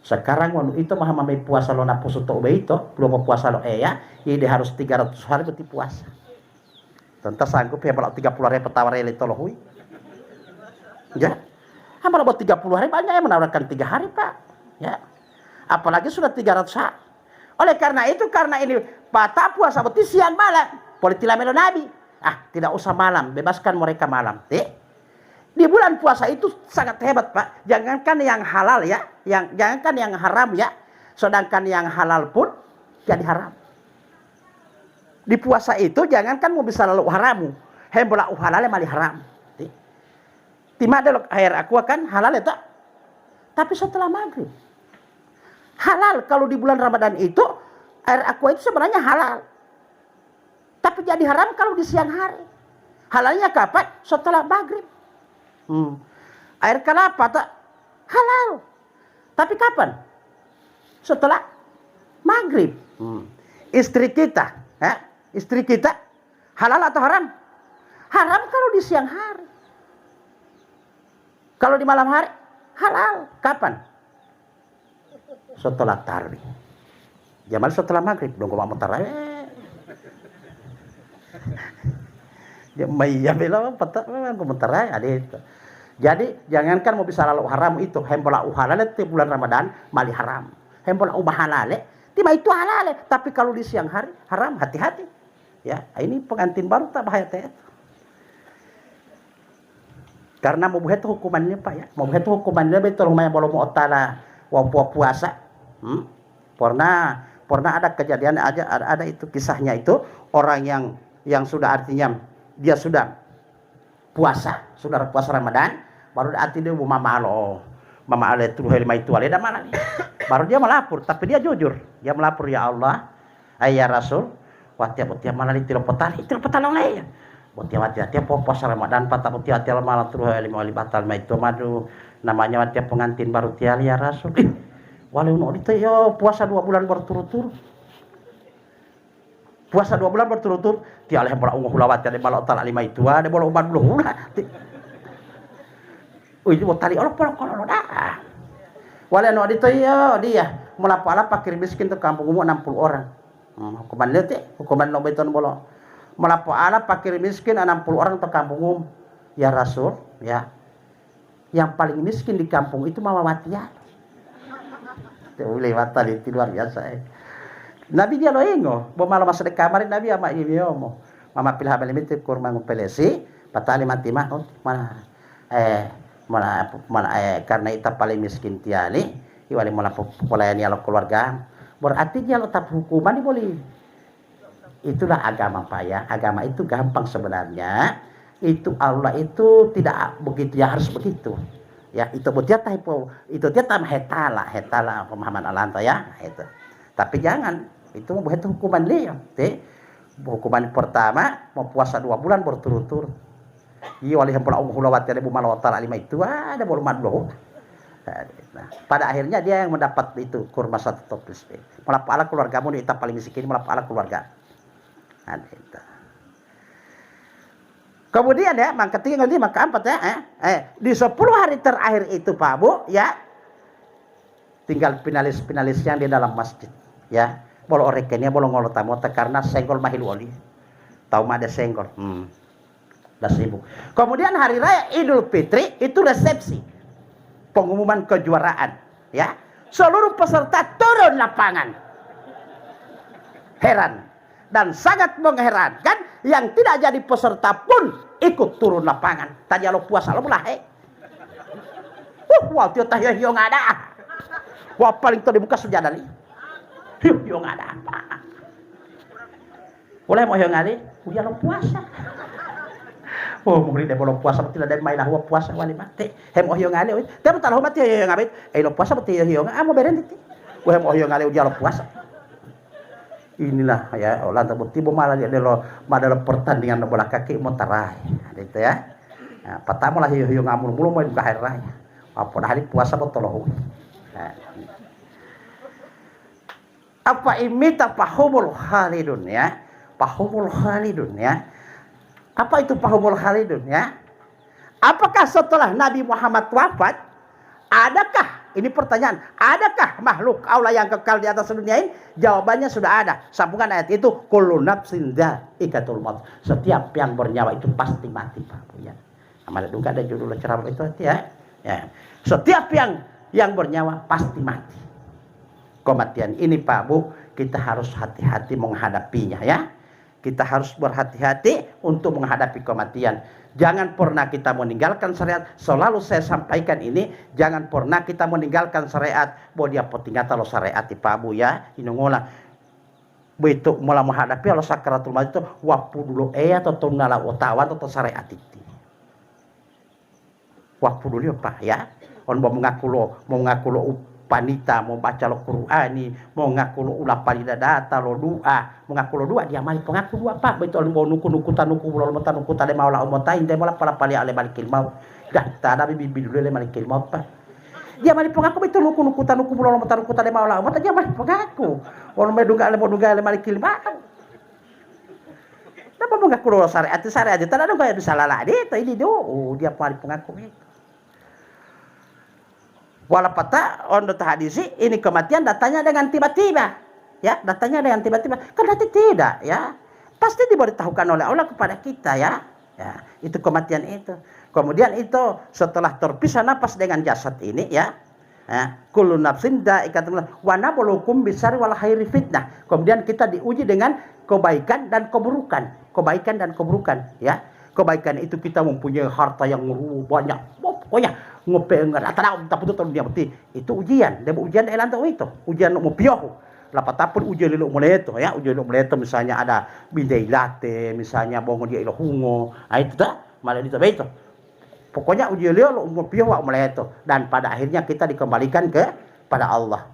Sekarang waktu itu mah mamai puasa lo nafsu to itu, belum puasa lo ya. Jadi harus 300 hari berarti puasa. Tentu sanggup ya kalau 30 hari petawar itu loh hui. Ya. Hampir buat 30 hari banyak yang menawarkan 3 hari Pak. Ya. Apalagi sudah 300 hari. Oleh karena itu, karena ini patah puasa berarti siang malam. Politilah melo Nabi. Tidak usah malam, bebaskan mereka malam. Di bulan puasa itu sangat hebat Pak. Jangankan yang halal ya, jangankan yang haram ya. Sedangkan yang halal pun jadi haram. Di puasa itu jangankan mau bisa lalu haramu. Hembola halal mali haram. Tima ada air aqua kan halal ya tak? Tapi setelah maghrib halal. Kalau di bulan Ramadan itu air aqua itu sebenarnya halal. Tapi jadi haram kalau di siang hari. Halalnya kapan? Setelah maghrib. Air kelapa tak halal. Tapi kapan? Setelah maghrib. Istri kita halal atau haram? Haram kalau di siang hari. Kalau di malam hari halal. Kapan? Setelah tarawih. Jamal setelah maghrib dong mau tarawih. Ya maya bela patak memang komentar ada itu. Jadi jangankan mau bisa lalu haram itu hembola halal di bulan Ramadan mali haram. Hembola halal tiba itu halal tapi kalau di siang hari haram, hati-hati. Ya, ini pengantin baru tak bahaya teh. Karena mau buat hukumannya Pak ya. Mau buat hukumannya betul rumahnya belum mau otala wa puasa. Pernah ada kejadian ada itu kisahnya itu orang yang sudah artinya dia sudah puasa Ramadan baru arti dia mama ale tuh helma itu ale dah mana nih baru dia melapor tapi dia jujur dia melapor ya Allah ayah Rasul watiap malah itu lepotan oleh watiap puasa Ramadan patah watiap malah tuh helma batal ma itu madu namanya watiap pengantin baru tiap ya Rasul walau no itu yo puasa 2 bulan berturut-turut puasa 2 bulan berturut-turut tiap leh bola ungu hulawat ada balok talak 5 itu ada bola uban bulu ulah itu tali Allah kalau dah walau no itu yo dia melapala pakir miskin ke kampung umum 60 orang hukuman lihat hukuman no beton bolo melapala pakir miskin 60 orang ke kampung umum ya Rasul ya yang paling miskin di kampung itu mama matian lewat tali itu luar biasa Nabi dia lo ingo, bo malam masa de kamar Nabi ama ini omo. Mama pilih habal itu kurma ngupelesi, patali mati mah karena itu paling miskin tiali, iwali mula polayani ala keluarga. Berarti dia lo tap hukuman ini boleh. Itulah agama Pak ya. Agama itu gampang sebenarnya. Itu Allah itu tidak begitu ya harus begitu. Ya itu buat dia typo, itu dia tam hetala pemahaman Allah ya itu. Tapi jangan itu mau buat hukuman dia hukuman pertama mau puasa 2 bulan berturut-turut iya wali yang pula hulawat dari bumalawat ta'ala 5 itu ada bolu madloh pada akhirnya dia yang mendapat itu kurma 1 toples melapala keluargamu itu paling miskin melapala keluarga kemudian ya maka 3 maka 4 ya di 10 hari terakhir itu Pak Bu ya tinggal finalis yang di dalam masjid ya bolo orekennya bolo ngolo tamota karena senggol mahil wali tahu mah ada senggol dah sibuk kemudian hari raya Idul Fitri itu resepsi pengumuman kejuaraan ya seluruh peserta turun lapangan heran dan sangat mengherankan yang tidak jadi peserta pun ikut turun lapangan tadi lo puasa lo mulai wah tiap tahun yang ada wah paling tuh di muka sejadah nih yo nggak ada apa. Boleh mau yang ngali, udah lo puasa. Oh mungkin dia belum puasa betul ada main lahua puasa wali mati. Hem oh yang ngali, tapi tak lahua mati yang ngabit. Lo puasa betul yang mau beren itu. Hem oh yang ngali udah lo puasa. Inilah ya orang terbukti malah dia lo madal pertandingan bola kaki mau tarai, itu ya. Nah, pertama lah yang ngamul mulu mau buka hari raya. Apa hari puasa betul lo. Apa imita pahumul khalidun ya pahumul khalidun ya apa itu pahumul khalidun ya apakah setelah Nabi Muhammad wafat adakah ini pertanyaan adakah makhluk Allah yang kekal di atas dunia ini jawabannya sudah ada sambungan ayat itu kullu nafsin dha'iqatul maut setiap yang bernyawa itu pasti mati Pak ya amal duka ada judul ceramah itu ya setiap yang bernyawa pasti mati kematian ini Pak Bu kita harus hati-hati menghadapinya ya kita harus berhati-hati untuk menghadapi kematian jangan pernah kita meninggalkan syariat selalu saya sampaikan ini jangan pernah kita meninggalkan syariat bahwa dia petingatan lo syariat Pak Bu ya ini ngolah begitu mulai menghadapi Allah sakaratul maut itu waktu dulu atau tunala utawan atau syariat itu waktu dulu Pak ya on mau mengaku lo panita mau baca lo Qur'ani, mau ngaku lo ulah palida data lo doa, mau ngaku lo doa dia mali pengaku doa pak betul mau nuku tanuku lo mata nuku tade mau la omotain dia malah pala pali ale malikil mau dah tada bibi dulu le malikil mau pak dia mali pengaku betul nuku tanuku lo mata nuku tade mau la omot dia mali pengaku ono medunga ale malikil mau napa mau ngaku lo syariat tada do gaya salah lah dia ini do dia mali pengaku itu. Walapata on hadisi ini kematian datanya dengan tiba-tiba ya datanya dengan tiba-tiba kan nanti tidak ya pasti diberitahukan oleh Allah kepada kita ya itu kematian itu kemudian itu setelah terpisah napas dengan jasad ini ya kullu nafsin dha'iqatul maut wa nabluukum bisarri wal khairi fitnah kemudian kita diuji dengan kebaikan dan keburukan ya kebaikan itu kita mempunyai harta yang banyak pokoknya ngope enggak tahu tapi itu dia berarti itu ujian elanto itu ujian mau pioh lapatapun ujian lu mulai itu ya ujian lu mulai itu misalnya ada bindai latte misalnya bongo dia ilo hungo itu dah malah itu pokoknya ujian lu mau pioh mulai itu dan pada akhirnya kita dikembalikan pada Allah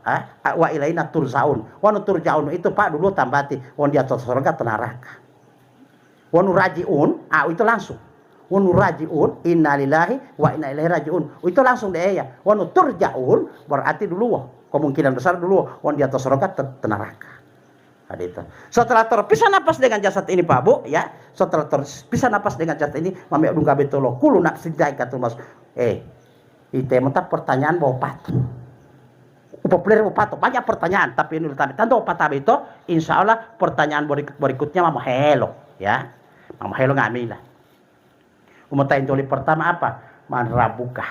wa ilaina turjaun wa turjaun itu pak dulu tambati won di atas surga neraka wa nurajiun itu langsung wa nurajiun innalillahi wa inna ilaihi rajiun itu langsung deh ya wa turjaun berarti dulu kemungkinan besar dulu di atas surga neraka itu setelah terpisah napas dengan jasad ini Pak Bu ya setelah terpisah napas dengan jasad ini mami udung gabe tolo kulo nak sinjaikatul mas itu mentap pertanyaan bawa patu populer bawa banyak pertanyaan tapi ini tanto patabe itu insyaallah pertanyaan berikutnya mama helo ya mama helo ngamilah umatain toli pertama apa? Man rabuka.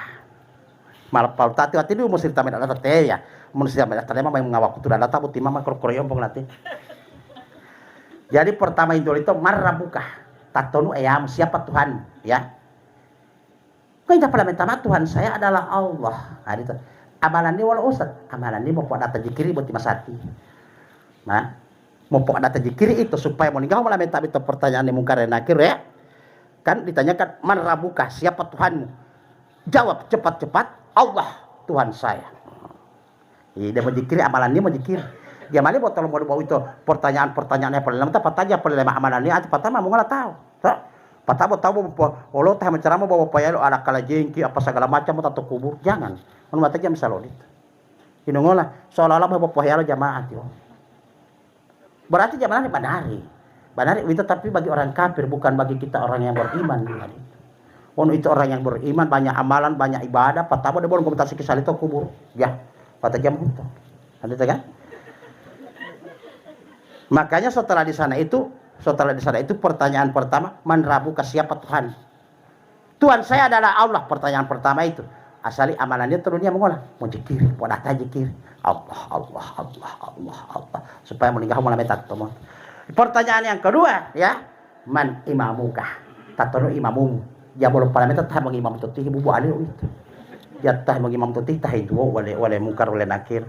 Malapal tati ati dulu mesti tamen ada teh ya. Mesti tamen tadi mah mengawak kudu ada tabu timah krok-krok ompong nanti. Jadi pertama itu man rabuka. Tatonu ayam siapa Tuhan ya? Kau tidak pernah minta Tuhan saya adalah Allah. Nah, itu. Amalan ini walau ustad. Amalan ini mau pada tajikiri buat masati. Nah, mau pada tajikiri itu supaya mau ninggal malah minta itu pertanyaan yang mungkar dan nakir ya. Kan ditanyakan man rabuka siapa Tuhanmu jawab cepat-cepat Allah Tuhan saya dia menjikir amalannya menjikir dia mali botol mau bawa itu pertanyaannya paling lama apa aja paling lama amalannya atau pertama mau nggak tahu patah tahu kalau teh mencerama bawa payah lo ada kala jengki apa segala macam atau kubur jangan mun mata jam salodit ini ngolah seolah-olah bawa payah lo jamaah yo berarti jamaah benar itu tapi bagi orang kafir bukan bagi kita orang yang beriman itu orang yang beriman banyak amalan banyak ibadah patah dia boleh komentasi kisah itu kubur ya patah jam itu nanti kan makanya setelah di sana itu pertanyaan pertama man rabuka siapa Tuhan saya adalah Allah pertanyaan pertama itu asali amalannya turunnya mengolah mau jikir mau data jikir Allah supaya meninggal mulai metat teman. Pertanyaan yang kedua ya man imamuka tatono imamumu ya boleh pala meta tah mangimam tuti bubu ali itu ya tah mangimam tuti tah itu wale mungkar wale nakir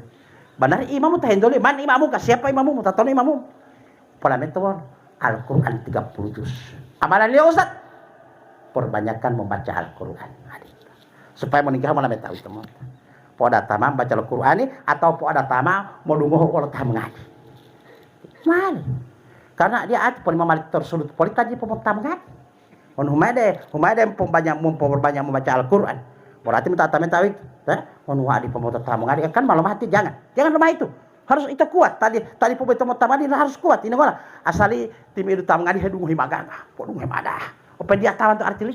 benar imamu tah indole man imamuka siapa imamumu tatono imamumu pala meta Al-Qur'an 30 juz amalan dia Ustaz perbanyakkan membaca Al-Qur'an supaya menikah malah meta itu teman poda tamam baca Al-Qur'an atau poda tamam mau dungo kalau tah mengaji mal karena dia ada pelimah tersulut politik aja pemerintah mengaji. Humade memperbanyak membaca Al-Qur'an. Berarti minta tahu itu. Di pemerintah mengaji kan malam hati jangan lemah itu. Harus itu kuat. Tadi pemerintah mengaji harus kuat. Ini ngolah. Asali tim itu tamu mengaji hedung himaga. Podung himada. Apa dia tahu itu artinya?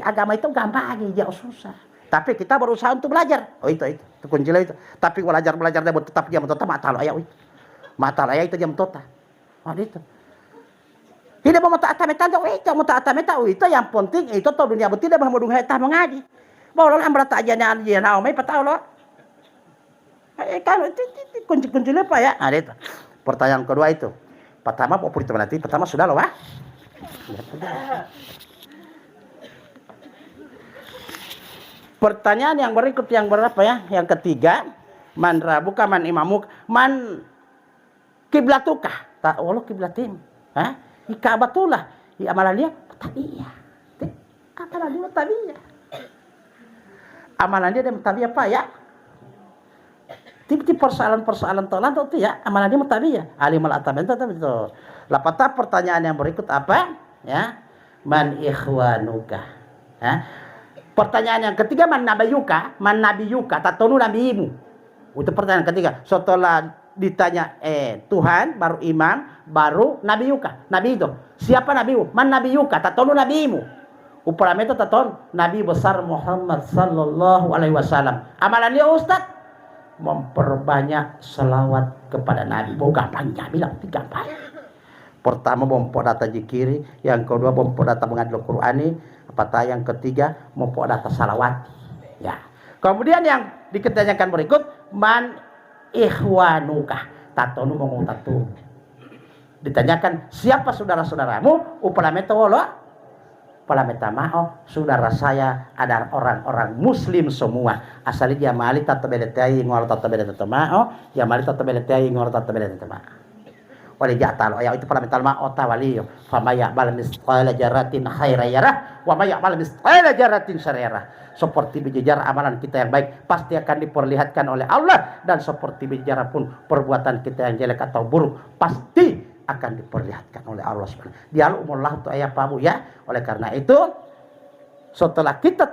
Agama itu gampang aja susah. Tapi kita berusaha untuk belajar. Itu kunci itu. Tapi belajar dia tetap jam tota matal aya itu. Matal aya itu jam tota. Itu. Tidak mau taat itu yang penting itu tuh dunia betul tidak mau dunga tah mengaji. Boleh lah berata aja dia naon mai patau lo. Kan kunci apa ya? Itu. Pertanyaan kedua itu. Pertama pertama sudah loh, Wah. Pertanyaan yang berikut yang berapa ya? Yang ketiga, man rabuka man imamuk man kiblatuka. Tak walau kiblatim. Ikabatulah. Amalannya tabiyah. Amalannya tabiyah. Amalan dia mutabi apa ya? Tipe persoalan-persoalan tolan itu ya, amalan dia mutabi ya. Alimul atamin itu. Lapata pertanyaan yang berikut apa? Ya. Man ikhwanuka. Ya. Pertanyaan yang ketiga man nabiyuka, tatonu nabimu. Itu pertanyaan ketiga. Setelah ditanya Tuhan, baru iman, baru nabiyuka. Nabi itu. Siapa nabimu? Man nabiyuka, tatonu nabimu. Upama itu taton Nabi besar Muhammad sallallahu alaihi wasallam. Amalan dia Ustaz memperbanyak selawat kepada Nabi. Gampang bilang gampang. Pertama bompo data jikiri, yang kedua bompo data mengadil Qur'ani, apatah yang ketiga bompo data salawat. Ya. Kemudian yang ditanyakan berikut man ikhwanuka, tatonu mengutatu. Ditanyakan siapa saudara-saudaramu? Upama itu Palameta mao saudara saya ada orang-orang muslim semua. Asali dia mali tata beletai ngor tata beletai mao, dia mali tata beletai ngor tata beletai mao. Wali jatalo ya itu palameta mao tawali yo. Famaya bal misqala jaratin khairayarah wa may ya'mal misqala jaratin syarriyarah. Seperti bijar amalan kita yang baik pasti akan diperlihatkan oleh Allah, dan seperti bicara pun perbuatan kita yang jelek atau buruk pasti akan diperlihatkan oleh Allah SWT. Dialog umullah tu ayat pabu ya. Oleh karena itu setelah kita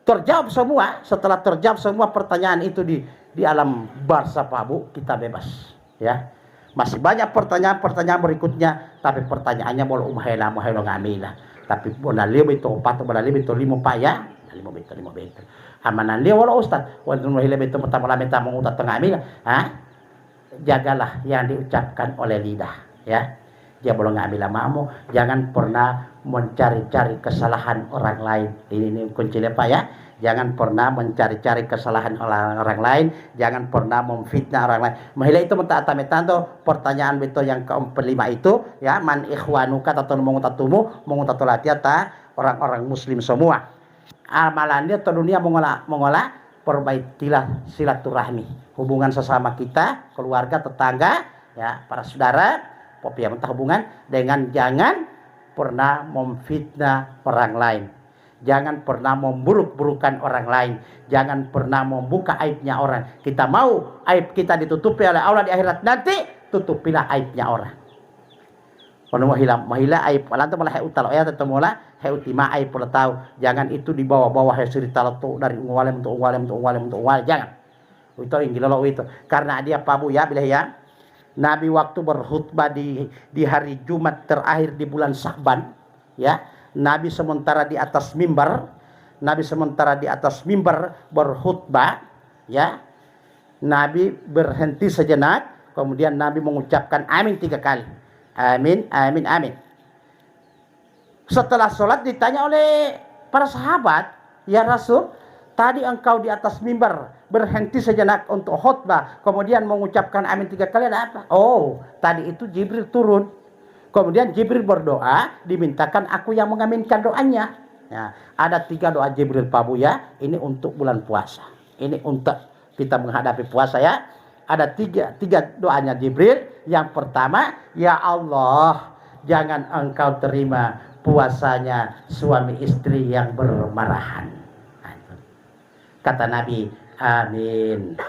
terjawab semua pertanyaan itu di alam barsa pabu, kita bebas ya. Masih banyak pertanyaan berikutnya, tapi pertanyaannya boleh umhela ngamila. Tapi bona lima itu 4 bona lima itu 5 pak ya. 5 betul. Amanan dia wala ustaz. Wa lima itu pertama mengutat ngamila. Jagalah yang diucapkan oleh lidah ya. Dia belum ngambil lamamu, jangan pernah mencari-cari kesalahan orang lain. Ini kunci lepa ya. Jangan pernah mencari-cari kesalahan orang lain, jangan pernah memfitnah orang lain. Mahila itu mentaatametanto pertanyaan betul yang ke-5 itu ya, man ikhwanuka atau mengutatu latiata orang-orang muslim semua. Amalan dia dunia mengolah perbaikilah silaturahmi, hubungan sesama kita, keluarga, tetangga, ya, para saudara, mentah hubungan dengan jangan pernah memfitnah orang lain, jangan pernah memburuk-burukan orang lain, jangan pernah membuka aibnya orang. Kita mau aib kita ditutupi oleh Allah di akhirat nanti, tutupilah aibnya orang. Kalau mahila aib lantas malah utalo ya tetemola utima aib pula tahu, jangan itu dibawa-bawa cerita tu dari ungwalem untuk jangan. Itu inggilolo itu karena dia pabu ya bila ya Nabi waktu berkhutbah di hari Jumat terakhir di bulan Sya'ban ya, Nabi sementara di atas mimbar berkhutbah ya, Nabi berhenti sejenak, kemudian Nabi mengucapkan amin 3 kali. Amin, amin, amin. Setelah sholat ditanya oleh para sahabat, ya Rasul, tadi engkau di atas mimbar berhenti sejenak untuk khutbah, kemudian mengucapkan amin 3 kali, ada apa? Oh, tadi itu Jibril turun. Kemudian Jibril berdoa, dimintakan aku yang mengaminkan doanya. Ya, ada 3 doa Jibril Pak Bu ya. Ini untuk bulan puasa. Ini untuk kita menghadapi puasa ya. Ada tiga doanya Jibril. Yang pertama, ya Allah, jangan engkau terima puasanya suami istri yang bermarahan. Kata Nabi, amin.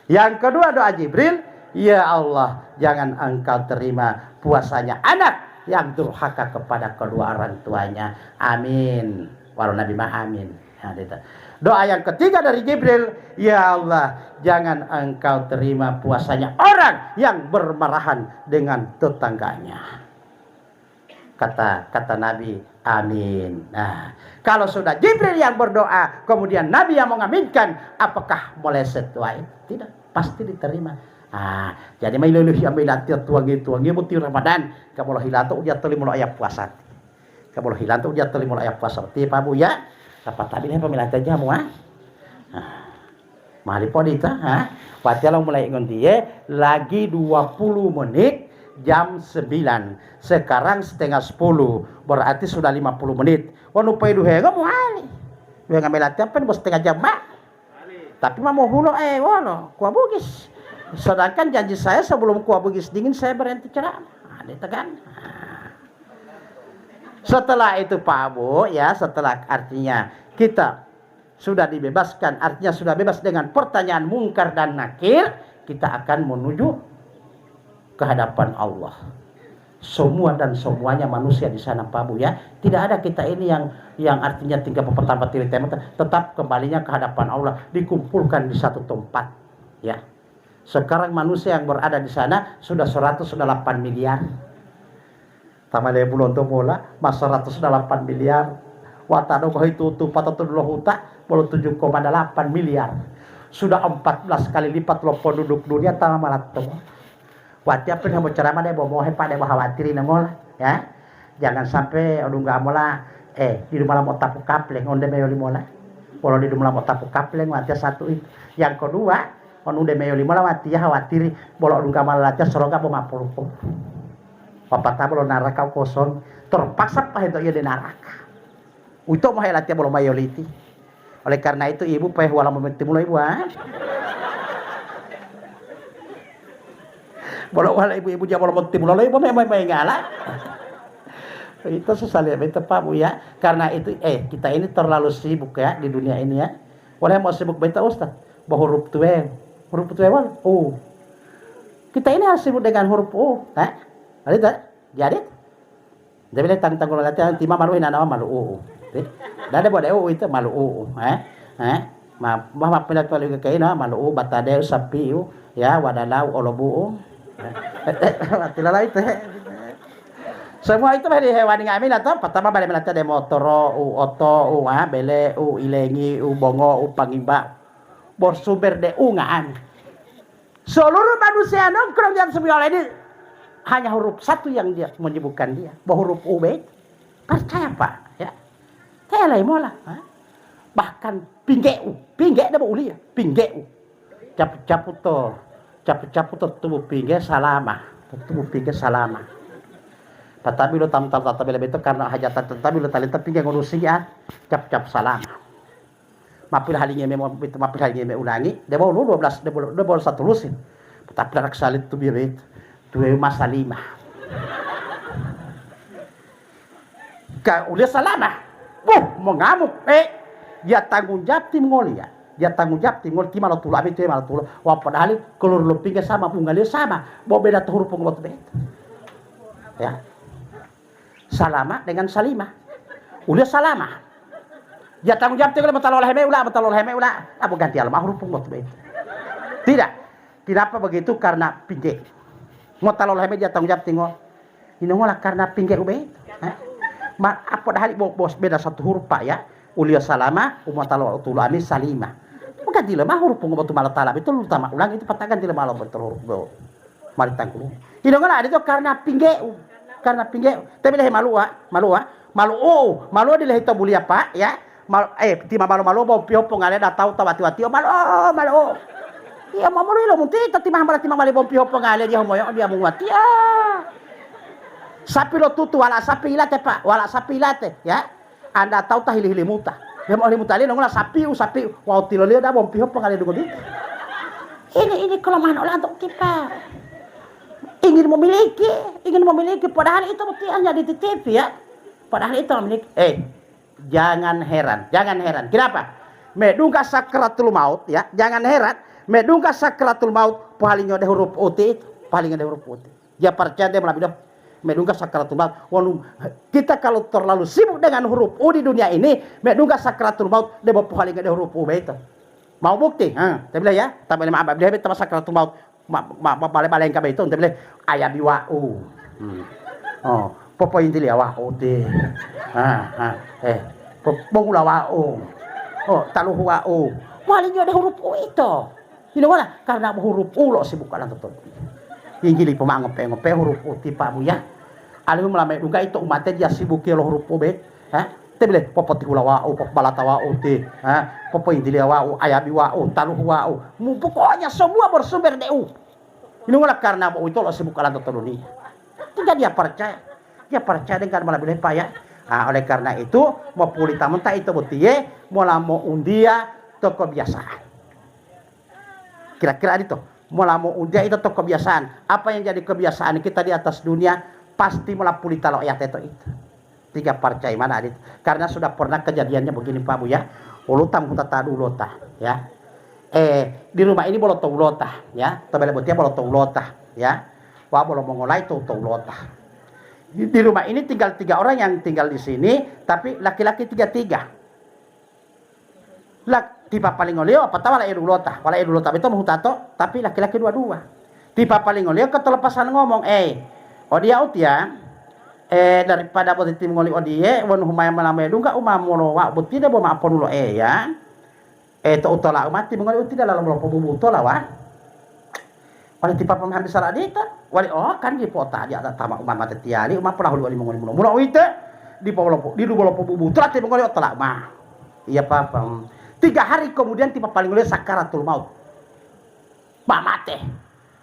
Yang kedua doa Jibril, ya Allah, jangan engkau terima puasanya anak yang durhaka kepada kedua orang tuanya. Amin. Walau Nabi mah amin. Doa yang ketiga dari Jibril, ya Allah, jangan engkau terima puasanya orang yang bermarahan dengan tetangganya. Kata Nabi, amin. Nah, kalau sudah Jibril yang berdoa, kemudian Nabi yang mengaminkan, apakah meleset wae? Tidak, pasti diterima. Jadi may luluh yang milati tuangi muti Ramadan, kamu hilato udah teli mulai ayat puasa. Kamu hilato udah teli mulai ayat puasa. Ti Pak Bu ya, dapat tadi nih pemilati aja mu Mari podita Pati lang mulai ingon dia lagi 20 menit jam 9. Sekarang setengah 10. Berarti sudah 50 menit. Wanu pay duhenga mo ali. Duhenga melati apa bos setengah jam mak. Tapi mau hulo wano kuah bugis. Sedangkan janji saya sebelum kuah bugis dingin saya berhenti ceramah. Itu kan. Setelah itu Pak Bu ya, setelah artinya kita sudah dibebaskan, artinya sudah bebas dengan pertanyaan mungkar dan nakir, kita akan menuju ke hadapan Allah. Semua dan semuanya manusia di sana Pak Bu ya. Tidak ada kita ini yang artinya tinggal pertama tetap kembalinya ke hadapan Allah, dikumpulkan di satu tempat ya. Sekarang manusia yang berada di sana sudah 108 miliar. Tama dia bulan tu bola, mas 108 miliar. Watado kau itu patatu dulu huta, boleh 7,8 miliar. Sudah 14 kali lipat lo penduduk dunia tama malat tu. Wati apa yang mau ceramah deh, bawa hebat deh, bawa khawatirin amola, ya. Jangan sampai odung gamola, di rumah mau tapu kapleng, onde meyoli mola. Kalau di rumah mau tapu kapleng, wati satu itu. Yang kedua, onde meyoli mola, wati ya khawatiri, boleh odung gamola aja soroga mau mapuluh. Papa tahu lo neraka kosong, terpaksa pah itu ia di neraka. Untuk mau helatnya boleh mayoliti. Oleh karena itu ibu pah wala memeti mulai ibu ah. Boleh wala ibu-ibu jangan boleh memeti mulai ibu memang ngala. Itu susah lihat itu Pak Bu ya. Karena itu kita ini terlalu sibuk ya di dunia ini ya. Boleh mau sibuk baca Ustaz. Bahwa huruf tuwe wal. Oh. Kita ini harus sibuk dengan huruf U, Ada tak? Jadi. Jadi tang kalau latihan timah malu ina nama malu U. Ada boleh U itu malu U, Ma pilat paling ke kaina malu U batade sapi U ya wadalau olobu. Tilala itu. Semua itu dari hewan yang kami atau pertama balik melatih ada motor, oto, bele, ilengi, bongo, pangimba, bersumber de ungaan. Seluruh manusia nongkrong yang semua ini hanya huruf satu yang dia menyebutkan dia, bahwa huruf U baik. Percaya Pak, ya. Kayak lain mola. Bahkan pinggek dah uli ya, pinggek. Caput tubuh pinggek salama, tubuh pinggek salama. Tetapi lo tam lebih itu karena hajatan tetapi lo talenta pinggir ngurusi ya cap salam. Mapil halinya ulangi, dia bawa 12, dia bawa satu lusin. Tapi anak salit tu biar itu, dua masa 5. Udah salama, mau ngamuk, dia tanggung jawab tim ngoli ya. Dia tanggung jawab tim ngoli malah tulah itu malah tulah. Wah padahal kalau lo pinggir sama punggalnya sama, bawa beda tuh huruf pengot beda. Ya. Salama dengan salimah. Udah salama. Dia tanggung jawab kalau betal oleh ulah. Apa ganti alamah huruf pengot beda. Tidak. Tidak apa begitu karena pinggir. Betal oleh dia tanggung jawab tinggal. Ini ngolah karena pinggir beda. Apa dah bos beda satu huruf Pak ya. Ulia salama, umatalo tulani salimah. Bukan di lemah huruf pengot tu malah talab itu utama ulang itu patakan di lemah betul huruf. Mari tanggung. Ini ngolah itu karena pinggir. Karena pinggir, tapi dah malu dia itu bulia Pak ya. Tima malu bau pio pengale dah tahu tawati malu. Iya mau lo munti timah bali bau pio pengale dia moyo dia muati ya. Sapi lo tutu wala sapi ilate Pak, wala sapi ilate ya. Anda tahu tah hilih muta. Dia mau limuta li ngolah sapi. Wow tilo dia dah bau pio pengale dugo di. Ini kelemahan orang untuk kita. Ingin memiliki padahal itu hanya dititipi ya. Padahal itu memiliki. Jangan heran. Kenapa? Medungka sakratul maut ya. Jangan heran. Medungka sakratul maut paling ada huruf UT itu, Dia percaya dia melabih medungka sakratul maut. Kita kalau terlalu sibuk dengan huruf U di dunia ini, medungka sakratul maut dia paling ada huruf U itu. Mau bukti? Tapi ya, tapi maaf dia itu sakratul maut. Balik yang kabe itu tapi ayah biwau. Popo inti dia wau deh. Pengula wau. Taluh wau. Paling ada huruf U itu. Ini mana? Karena huruf U lo sibuk kalah betul. Inggili pemangope huruf U tipa bu ya. Alim melamai juga itu umatnya dia sibuk lo huruf U be. Tapi popo tihula wau, popo balata wau deh. Popo inti dia wau, ayah biwau, taluh wau. Pokoknya semua bersumber dari U. Ini malah karena itu lo sibuk kalah betul ini. Tidak dia percaya dengan malah boleh payah. Oleh karena itu mau pulita mentah itu betie, mau undia itu kebiasaan. Kira-kira itu, mau undia itu kebiasaan. Apa yang jadi kebiasaan kita di atas dunia pasti malah pulita lo ayat itu. Tiga percaya mana itu? Karena sudah pernah kejadiannya begini Pak Bu ya. Ulutam kutata ulota ya. Di rumah ini boleh ulota ya. Tabela botia boleh ulota ya. Wa boleh mengolai tu ulota. Di rumah ini tinggal 3 orang yang tinggal di sini, tapi laki-laki 3. Tipa paling olio apa tahu wala edulota itu mahutato, tapi laki-laki 2. Tipa paling olio ketelepasan ngomong, odia utia daripada buat tim ngoli odie won humaya malamay dunga umamulo wa buti da bo maapon lo ya to utola mati ngoli uti dalam lo pobubuto la wa wali tipa pamaham bisara dita wali kan di pota dia tama umama tetiali umama pernah wali ngoli mulo ite di polo di dulu pobubuto la tim ngoli otola ma iya papa 3 hari kemudian tipa paling olio sakaratul maut mate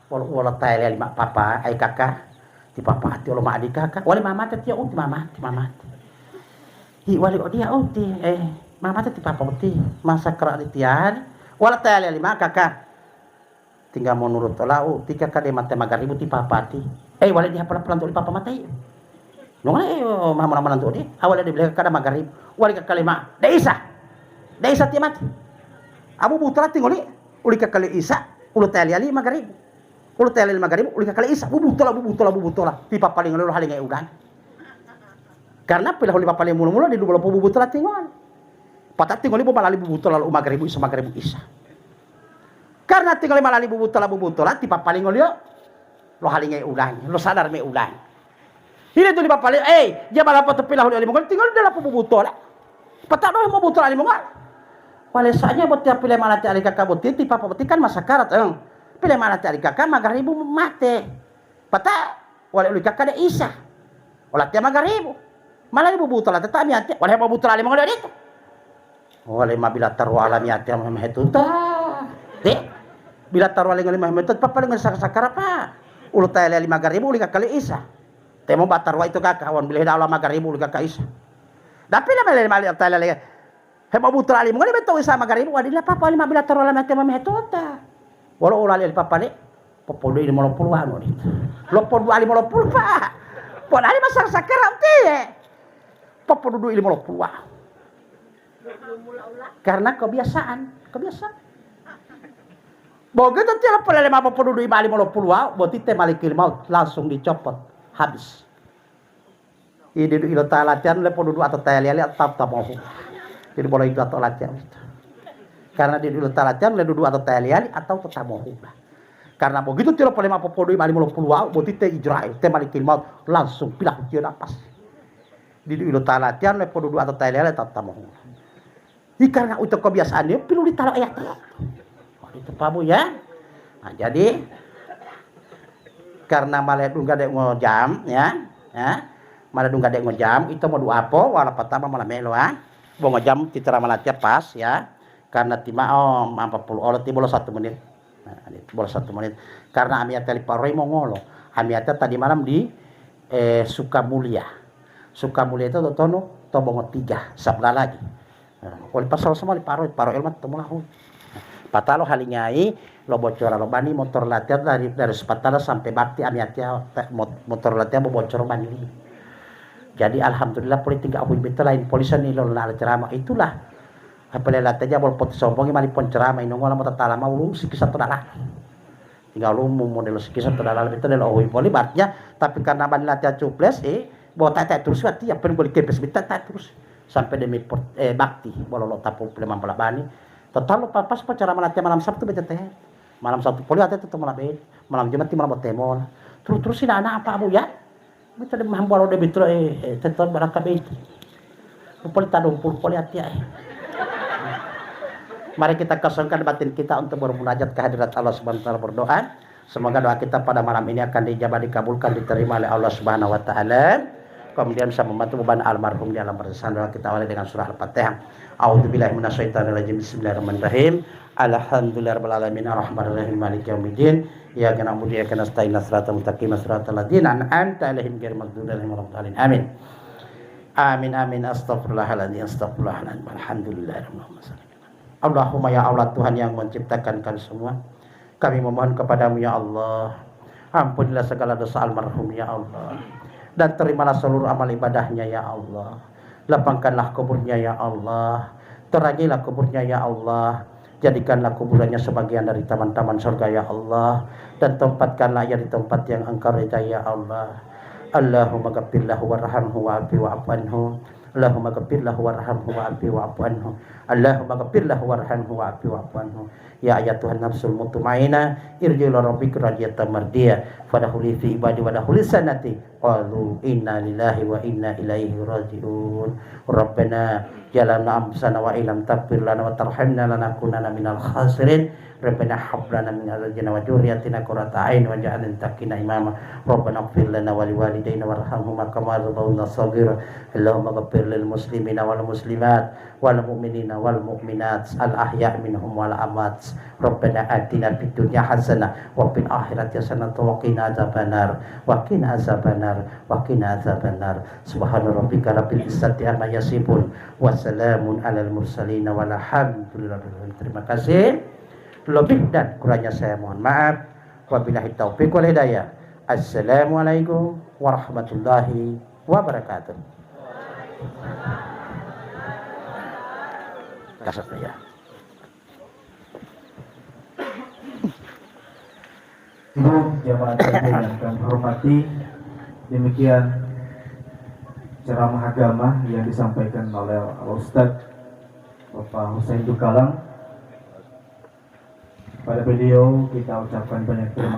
wala tayo lima papa ay kakak ti papa ati ulo maadi kakak wali mama tati uti mama wali dia uti mama tati papa uti masa kera ditian wala tayo lima kakak tinggal menurut ola uti kakak de mate magaribu ti papa ati wali dia pelan-pelan tu papa mate nong mama nantu di awal dia bilang kada magarib wali kakak lima Daisa ti mati abu butra tingoli uli kakak isa ulo tayo ali magarib ulo tayo ali magarib uli kakak isa bubutola ti papa paling lo haling udan karena pila huli papa paling mulu di dulu bubutola tingol patat tingoli bo malali bubutola lo magarib isa karena tingoli malali bubutola ti papa paling lo haling udan lo sadar me udan ini tuh di papa paling dia malah patut pila huli ali mongol tingol dalam bubutola patat lo mau bubutola ali mongol Palesanya buat tiap pilih malah tiap kakak buat ti papa buat kan masa karat pilih malah tiap kakak magaribu mate pata wala uli kakak ada isa wala tiap magaribu malah ibu butuh lah tetap miate wala ibu butuh lah lima ngoleh itu wala bila taruh alam miate mah itu bila taruh alam lima itu papa dengan sakar apa ulu tayal 5 magaribu uli kakak isa temo batarwa itu kakak wan bila dah alam magaribu uli kakak isa tapi lah malah tayal heba butra ali ngoni beto isa magaribu wadila papa 5 bila taruh alam miate mah itu ta wala ulali papa le popolo ini mau puluhan nih lopor 2 ali mau puluh pak pon ali masar sakar ti popolo 2 ali mau puluh karena kebiasaan begitu tiap pala 52 ali mau puluh boti teh malikil maut langsung dicopot habis ini di ilo talatian le podo atau tayali atau tamoh jadi boleh itu atau latihan karena di dulu talatian le dudu atau tayali atau tamoh karena begitu tiro pala 52 ali mau puluh boti teh ijra'i teh malikil maut langsung pilah dia napas di ilo talatian le podo atau tayali atau tamoh karena untuk kebiasaannya perlu ditaruh ayat itu pabu ya nah, jadi karena malah dunga dek ngojam ya malah dunga dek ngojam itu mau dua apa wala pertama malah melo mau ngojam titara malatnya pas ya karena tima 40 orang ti boleh 1 menit nah itu boleh 1 menit karena amiata liparoi mau ngolo amiata tadi malam di Sukamulia itu tono tobongo 3 sabla lagi kalau pasal semua liparoi ilmat temulahu patalo halinyai lo bocor lo bani motor latihan dari sepatala sampai bakti amiatnya motor latihan bocor bani jadi alhamdulillah politik aku betul lain polisi nih lo nala ceramah itulah apalagi latihannya bol pot sombongi mali pon ceramah ini ngolah mata talama ulum sikisah todala tinggal umum model sikisah todala itu lo oi poli batnya tapi karena bani latihan cuples bawa tata terus berarti apa yang boleh kepes bita terus sampai demi bakti boleh lo tapu peleman bani total lupa pas pacara malatnya malam Sabtu bete teh malam Sabtu poli ate tetep malam Jumat malam temol terus sih anak apa bu ya bete de mahambalo de bitro tetep baraka bete poli tadung poli ate mari kita kosongkan batin kita untuk bermunajat ke hadirat Allah Subhanahu wa taala berdoa semoga doa kita pada malam ini akan dijabah dikabulkan diterima oleh Allah Subhanahu wa taala kemudian bisa membantu beban almarhum di alam bersandar kita awali dengan surah Al-Fatihah. A'udzubillahi minasyaitonirrajim. Bismillahirrahmanirrahim. Alhamdulillahirabbil alamin arrahmanirrahim maliki yaumiddin. Iyyaka na'budu wa iyyaka nasta'in shiratal mustaqim shiratal ladzina an'amta 'alaihim ghairil maghdubi 'alaihim waladdallin. Amin. Amin amin astagfirullahaladzim astagfirullahaladzim alhamdulillahirrahmanirrahim. Allahumma ya Allah Tuhan yang menciptakan kami semua. Kami memohon kepadamu ya Allah. Ampunilah segala dosa almarhum ya Allah. Dan terimalah seluruh amal ibadahnya ya Allah. Lapangkanlah kuburnya ya Allah. terangilah kuburnya ya Allah, jadikanlah kuburannya sebagian dari taman-taman surga ya Allah, dan tempatkanlah ia di tempat yang Engkau ridai ya Allah. Allahumma ghfirlahu warhamhu wa'afi wa'fu anhu. Allahumma ghfirlahu warhamhu wa'afi wa'fu anhu. Allahumma ghfirlahu warhamhu wa'afi wa'fu anhu. Ya ayat Tuhan nafsul mutmainnah irji ila rabbika radiyatan mardiyah fadkhuli fi ibadi wa dakhuli sanati qalu inna lillahi wa inna ilaihi rajiun. Rabbana jalana amsana wa ilam taghfir lana wa tarhamna lanakunanna minal khasirin. Rabbana hab lana min azwajina wa dzurriyyatina qurrata a'yun waj'alna lil muttaqina imama. Rabbana ighfir lana wa liwalidayna warhamhuma kama rabbayana shaghira. Allahumma ighfir lil muslimina wal muslimat wal mu'minina wal mu'minat al ahya' minhum wal amwat. Rabbana atina fid dunya hasanah wa fil akhirati hasanah wa qina adzabannar wa qina adzabannar wa qina adzabannar. Subhana rabbika rabbil izzati amma yasifun wa salamun alal mursalin walhamdulillahi rabbil alamin. Terima kasih. Lebih dan kurangnya saya mohon maaf. Wabillahi taufiq wal hidayah. Assalamualaikum warahmatullahi wabarakatuh. Kasih saya. Ibu jamaah yang kami hormati, demikian ceramah agama yang disampaikan oleh Ustadz Bapak Husain Dukalang. Pada beliau kita ucapkan banyak terima kasih.